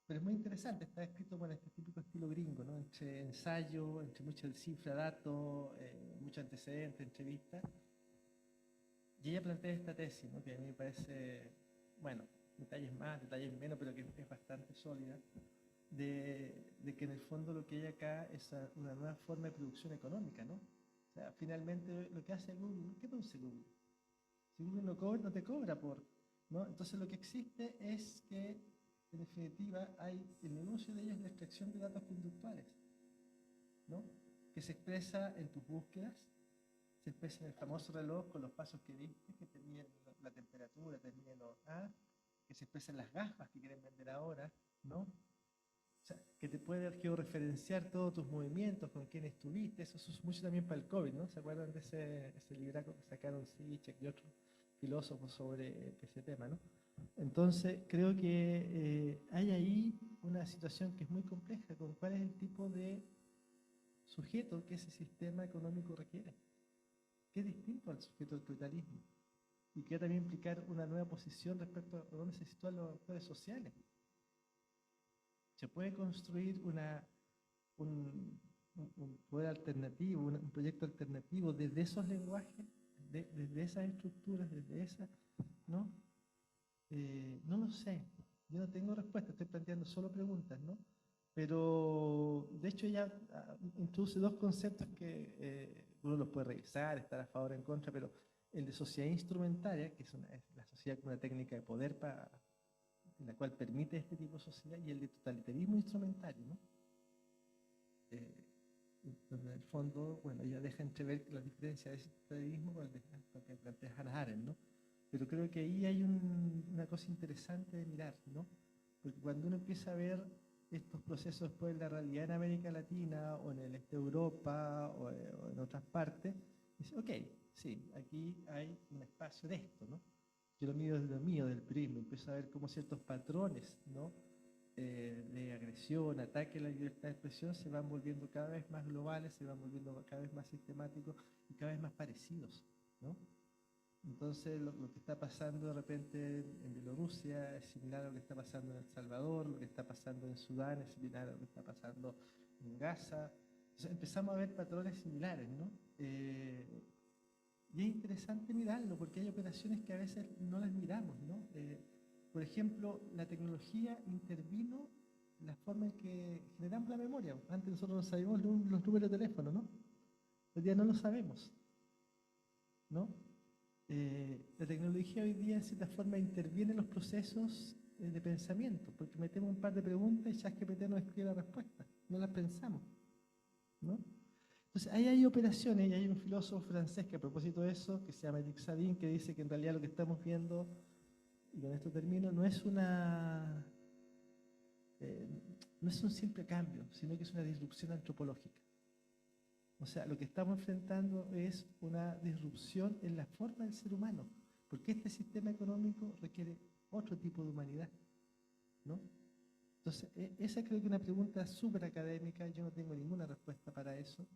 pero es muy interesante, está escrito con este típico estilo gringo, ¿no? Entre ensayo, entre mucha cifra, datos, mucho antecedente, entrevistas. Y ella plantea esta tesis, ¿no? Que a mí me parece, bueno, detalles más, detalles menos, pero que es bastante sólida, de que en el fondo lo que hay acá es una nueva forma de producción económica, ¿no? O sea, finalmente lo que hace Google, ¿qué produce Google? Si Google no te cobra ¿no? Entonces lo que existe es que, en definitiva, hay el negocio de ellos la extracción de datos conductuales, ¿no? Que se expresa en tus búsquedas, se expresa en el famoso reloj con los pasos que diste, que te miden la temperatura, te miden que se expresa en las gafas que quieren vender ahora, ¿no? O sea, que te puede georreferenciar todos tus movimientos, con quién estuviste, eso se usa mucho también para el COVID, ¿no? ¿Se acuerdan de ese libraco que sacaron Sivicek y otros filósofos sobre ese tema, ¿no? Entonces, creo que hay ahí una situación que es muy compleja, con cuál es el tipo de sujeto que ese sistema económico requiere, que es distinto al sujeto del capitalismo, y que también implicar una nueva posición respecto a dónde se sitúan los actores sociales. Se puede construir un poder alternativo, un proyecto alternativo desde esos lenguajes, desde esas estructuras, desde esas, ¿no? No lo sé, yo no tengo respuesta, estoy planteando solo preguntas, ¿no? Pero, de hecho, ella introduce dos conceptos que uno los puede revisar, estar a favor o en contra, pero el de sociedad instrumentaria, que es la sociedad como una técnica de poder en la cual permite este tipo de sociedad, y el de totalitarismo instrumentario, ¿no? Donde en el fondo, bueno, ella deja entrever la diferencia de ese totalitarismo con lo que plantea Hannah Arendt, ¿no? Pero creo que ahí hay una cosa interesante de mirar, ¿no? Porque cuando uno empieza a ver estos procesos después de la realidad en América Latina o en el este de Europa o en otras partes, dice, ok, sí, aquí hay un espacio de esto, ¿no? Yo lo mido desde lo mío, del prisma, empiezo a ver cómo ciertos patrones, ¿no? De agresión, ataque a la libertad de expresión se van volviendo cada vez más globales, se van volviendo cada vez más sistemáticos y cada vez más parecidos, ¿no? Entonces lo que está pasando de repente en Bielorrusia es similar a lo que está pasando en El Salvador, lo que está pasando en Sudán es similar a lo que está pasando en Gaza. Entonces empezamos a ver patrones similares, ¿no? Y es interesante mirarlo porque hay operaciones que a veces no las miramos, ¿no? Por ejemplo, la tecnología intervino en la forma en que generamos la memoria. Antes nosotros no sabíamos los números de teléfono, ¿no? Hoy día no lo sabemos, ¿no? La tecnología hoy día, en cierta forma, interviene en los procesos de pensamiento, porque metemos un par de preguntas y ChatGPT nos escribe la respuesta, no las pensamos, ¿no? Entonces, ahí hay operaciones, y hay un filósofo francés que a propósito de eso, que se llama Eric Sadin, que dice que en realidad lo que estamos viendo, y con esto termino, no es no es un simple cambio, sino que es una disrupción antropológica. O sea, lo que estamos enfrentando es una disrupción en la forma del ser humano, porque este sistema económico requiere otro tipo de humanidad, ¿no? Entonces, esa creo que es una pregunta súper académica, yo no tengo ninguna respuesta para eso.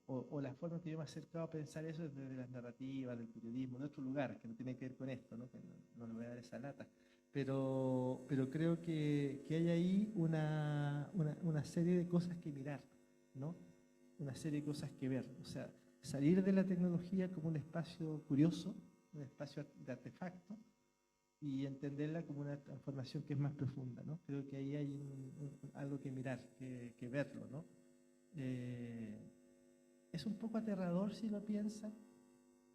O la forma que yo me he acercado a pensar eso es desde las narrativas, del periodismo, de otro lugar, que no tiene que ver con esto, ¿no? Que no le voy a dar esa lata. Pero creo que hay ahí una serie de cosas que mirar, ¿no? Una serie de cosas que ver. O sea, salir de la tecnología como un espacio curioso, un espacio de artefacto, y entenderla como una transformación que es más profunda, ¿no? Creo que ahí hay algo que mirar, que verlo, ¿no? Es un poco aterrador si lo piensan,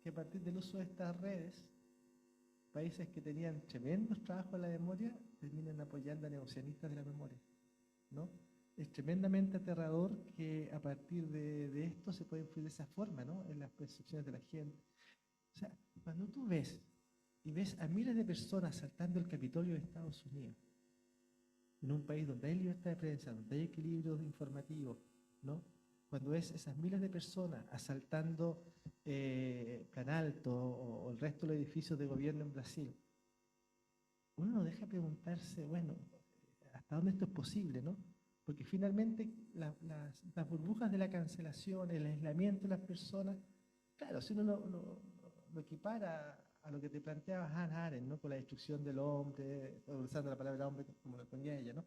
que a partir del uso de estas redes, países que tenían tremendos trabajos en la memoria terminan apoyando a negocianistas de la memoria, ¿no? Es tremendamente aterrador que a partir de esto se puede influir de esa forma, ¿no? En las percepciones de la gente. O sea, cuando tú ves y ves a miles de personas saltando el Capitolio de Estados Unidos, en un país donde hay libertad de prensa, donde hay equilibrio informativo, ¿no? Cuando ves esas miles de personas asaltando Plan Alto o el resto de los edificios de gobierno en Brasil, uno no deja de preguntarse, bueno, ¿hasta dónde esto es posible, no? Porque finalmente las burbujas de la cancelación, el aislamiento de las personas, claro, si uno lo equipara a lo que te planteaba Hannah Arendt, ¿no? Con la destrucción del hombre, usando la palabra hombre como lo ponía ella, ¿no?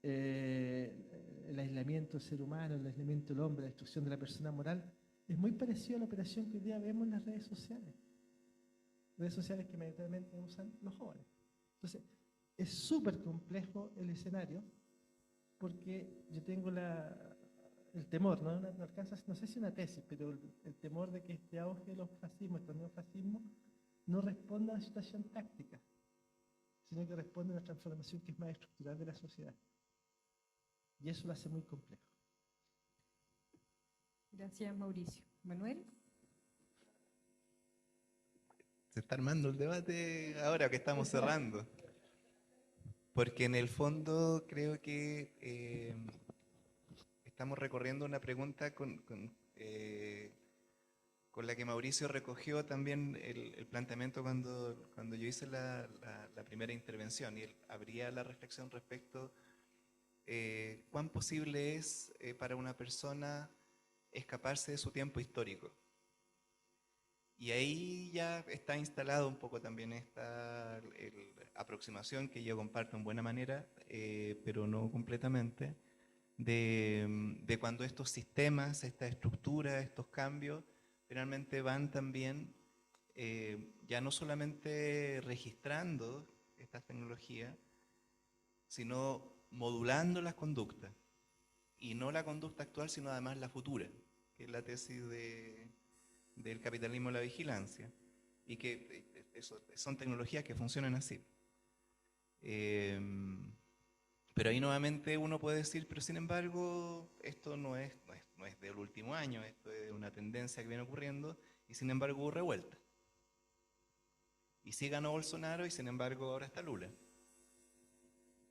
El aislamiento del ser humano, el aislamiento del hombre, la destrucción de la persona moral, es muy parecido a la operación que hoy día vemos en las redes sociales que mayoritariamente usan los jóvenes. Entonces, es súper complejo el escenario, porque yo tengo el temor, no alcanza, no sé si una tesis, pero el temor de que este auge de los fascismos, estos neofascismos, no responda a una situación táctica, sino que responde a una transformación que es más estructural de la sociedad. Y eso lo hace muy complejo. Gracias, Mauricio. Manuel. Se está armando el debate ahora que estamos cerrando. Porque en el fondo creo que estamos recorriendo una pregunta con la que Mauricio recogió también el planteamiento cuando yo hice la primera intervención, y él abría la reflexión respecto cuán posible es para una persona escaparse de su tiempo histórico. Y ahí ya está instalado un poco también esta aproximación que yo comparto en buena manera, pero no completamente, de cuando estos sistemas, esta estructura, estos cambios, finalmente van también ya no solamente registrando estas tecnologías, sino modulando las conductas. Y no la conducta actual, sino además la futura, que es la tesis del capitalismo de la vigilancia, y que son tecnologías que funcionan así. Pero ahí nuevamente uno puede decir, pero sin embargo, esto no es del último año, esto es una tendencia que viene ocurriendo, y sin embargo hubo revuelta. Y sí ganó Bolsonaro, y sin embargo ahora está Lula.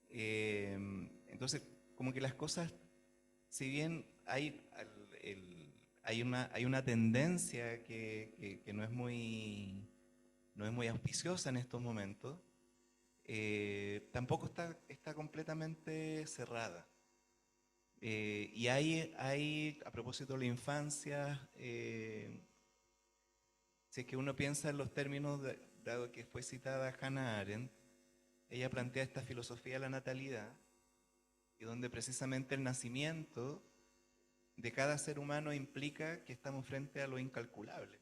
Entonces, como que las cosas, si bien hay una tendencia que no es muy auspiciosa en estos momentos, tampoco está completamente cerrada. Y hay, a propósito de la infancia, si es que uno piensa en los términos, dado que fue citada Hannah Arendt, ella plantea esta filosofía de la natalidad, y donde precisamente el nacimiento de cada ser humano implica que estamos frente a lo incalculable,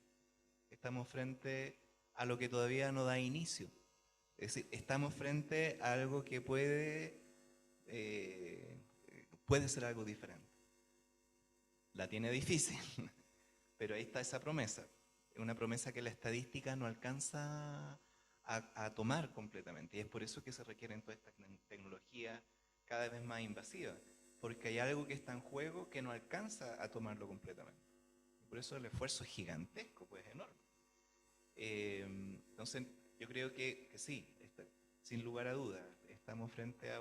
estamos frente a lo que todavía no da inicio. Es decir, estamos frente a algo que puede ser algo diferente. La tiene difícil, Pero ahí está esa promesa, una promesa que la estadística no alcanza a tomar completamente. Y es por eso que se requieren toda esta tecnología cada vez más invasiva, porque hay algo que está en juego que no alcanza a tomarlo completamente. Y por eso el esfuerzo es gigantesco, pues enorme. Entonces, yo creo que sí, sin lugar a dudas, estamos frente a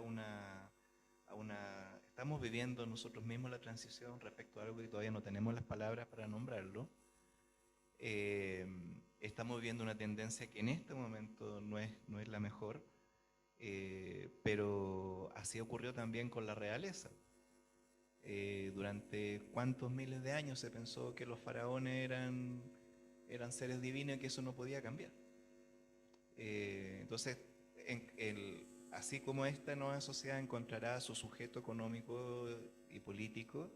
estamos viviendo nosotros mismos la transición respecto a algo que todavía no tenemos las palabras para nombrarlo. Estamos viendo una tendencia que en este momento no es la mejor, pero así ocurrió también con la realeza. Durante cuántos miles de años se pensó que los faraones eran seres divinos y que eso no podía cambiar. Entonces, así como esta nueva sociedad encontrará su sujeto económico y político,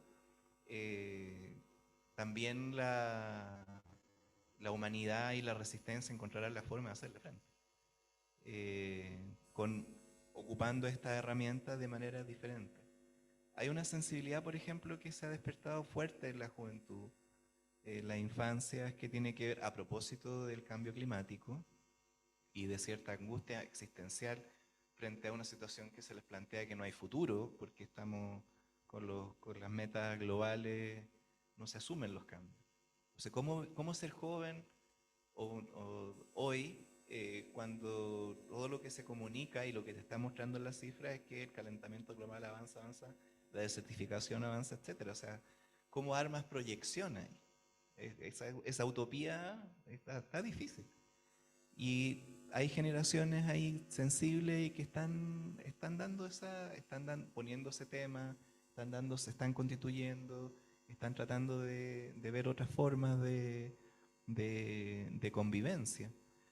también la humanidad y la resistencia encontrarán la forma de hacerle frente, ocupando estas herramientas de manera diferente. Hay una sensibilidad, por ejemplo, que se ha despertado fuerte en la juventud, en la infancia, que tiene que ver a propósito del cambio climático y de cierta angustia existencial frente a una situación que se les plantea que no hay futuro, porque estamos con las metas globales, no se asumen los cambios. O sea, ¿cómo ser joven hoy cuando todo lo que se comunica y lo que te está mostrando en las cifras es que el calentamiento global avanza, la desertificación avanza, etcétera? O sea, ¿cómo armas proyección ahí? Esa utopía está difícil. Y hay generaciones ahí sensibles y que están poniendo ese tema, se están constituyendo, están tratando de ver otras formas de convivencia.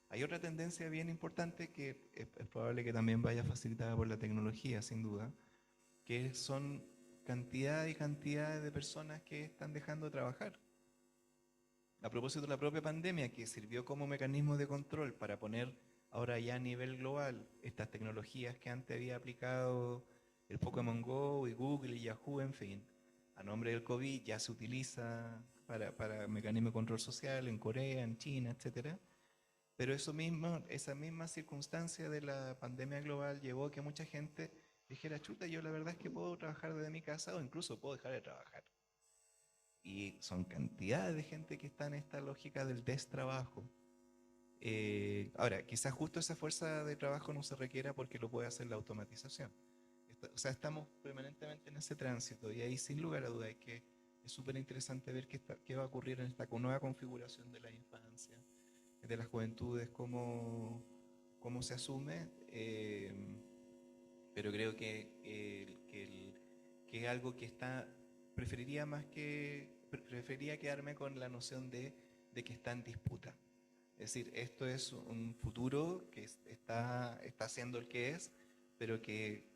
Hay otra tendencia bien importante que es probable que también vaya facilitada por la tecnología, sin duda, que son cantidad y cantidades de personas que están dejando de trabajar. A propósito de la propia pandemia, que sirvió como mecanismo de control para poner ahora ya a nivel global estas tecnologías que antes había aplicado el Pokémon Go y Google y Yahoo, en fin, a nombre del COVID ya se utiliza para mecanismo de control social en Corea, en China, etcétera. Pero esa misma circunstancia de la pandemia global llevó a que mucha gente dijera, chuta, yo la verdad es que puedo trabajar desde mi casa o incluso puedo dejar de trabajar. Y son cantidades de gente que está en esta lógica del destrabajo. Ahora, quizás justo esa fuerza de trabajo no se requiera porque lo puede hacer la automatización. O sea, estamos permanentemente en ese tránsito y ahí sin lugar a dudas es súper interesante ver qué va a ocurrir en esta nueva configuración de la infancia, de las juventudes, cómo se asume, pero creo que es algo que preferiría quedarme con la noción de que está en disputa. Es decir, esto es un futuro que está siendo el que es, pero que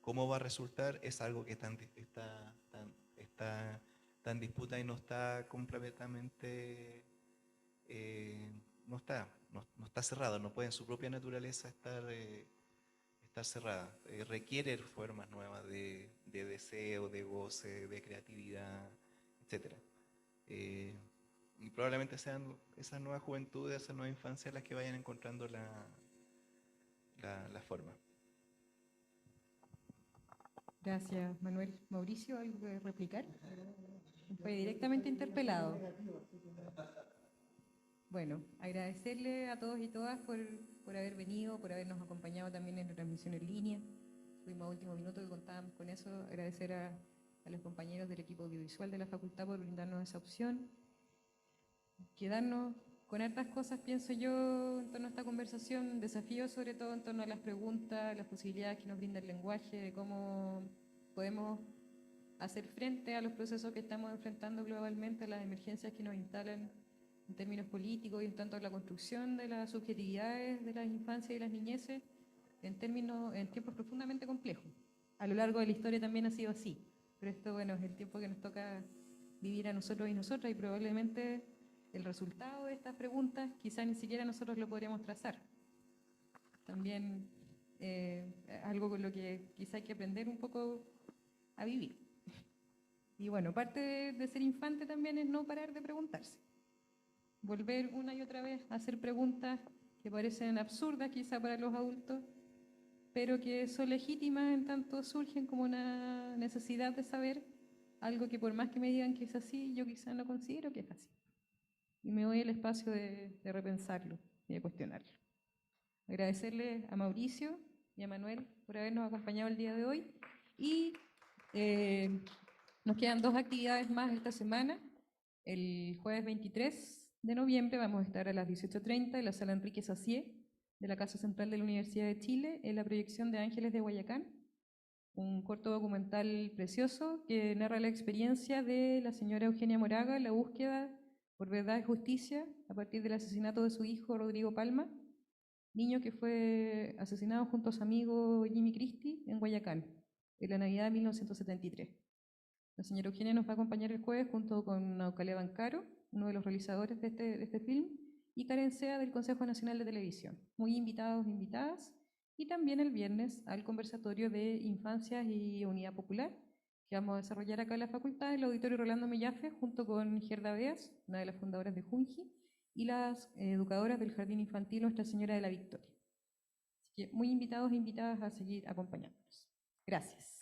cómo va a resultar es algo que está en disputa y no está completamente, no está cerrado, no puede en su propia naturaleza estar cerrada. Requiere formas nuevas de deseo, de goce, de creatividad, etcétera. Y probablemente sean esas nuevas juventudes, esas nuevas infancias las que vayan encontrando la forma. Gracias, Manuel. Mauricio, ¿algo que replicar? Fue directamente interpelado. Bueno, agradecerle a todos y todas por haber venido, por habernos acompañado también en la transmisión en línea. Fuimos a último minuto y contábamos con eso. Agradecer a los compañeros del equipo audiovisual de la facultad por brindarnos esa opción. Quedarnos con hartas cosas, pienso yo, en torno a esta conversación, desafíos sobre todo en torno a las preguntas, las posibilidades que nos brinda el lenguaje, de cómo podemos hacer frente a los procesos que estamos enfrentando globalmente, a las emergencias que nos instalan en términos políticos y en tanto a la construcción de las subjetividades de las infancias y las niñeces en tiempos profundamente complejos. A lo largo de la historia también ha sido así, pero esto, bueno, es el tiempo que nos toca vivir a nosotros y nosotras y probablemente el resultado de estas preguntas quizás ni siquiera nosotros lo podríamos trazar. También algo con lo que quizá hay que aprender un poco a vivir. Y bueno, parte de ser infante también es no parar de preguntarse. Volver una y otra vez a hacer preguntas que parecen absurdas quizá para los adultos, pero que son legítimas en tanto surgen como una necesidad de saber algo que por más que me digan que es así, yo quizá no considero que es así. Y me doy el espacio de repensarlo y de cuestionarlo. Agradecerle a Mauricio y a Manuel por habernos acompañado el día de hoy. Y nos quedan 2 actividades más esta semana. El jueves 23 de noviembre vamos a estar a las 18:30 en la sala Enrique Sacié de la Casa Central de la Universidad de Chile en la proyección de Ángeles de Guayacán, un corto documental precioso que narra la experiencia de la señora Eugenia Moraga en la búsqueda por verdad y justicia a partir del asesinato de su hijo Rodrigo Palma, niño que fue asesinado junto a su amigo Jimmy Christie en Guayacán, en la Navidad de 1973. La señora Eugenia nos va a acompañar el jueves junto con Naucalé Bancaro, uno de los realizadores de este film, y Karen Sea del Consejo Nacional de Televisión. Muy invitados e invitadas. Y también el viernes al conversatorio de Infancias y Unidad Popular, que vamos a desarrollar acá en la facultad, en el Auditorio Rolando Mellafe, junto con Gerda Beas, una de las fundadoras de Junji, y las educadoras del Jardín Infantil Nuestra Señora de la Victoria. Así que muy invitados e invitadas a seguir acompañándonos. Gracias.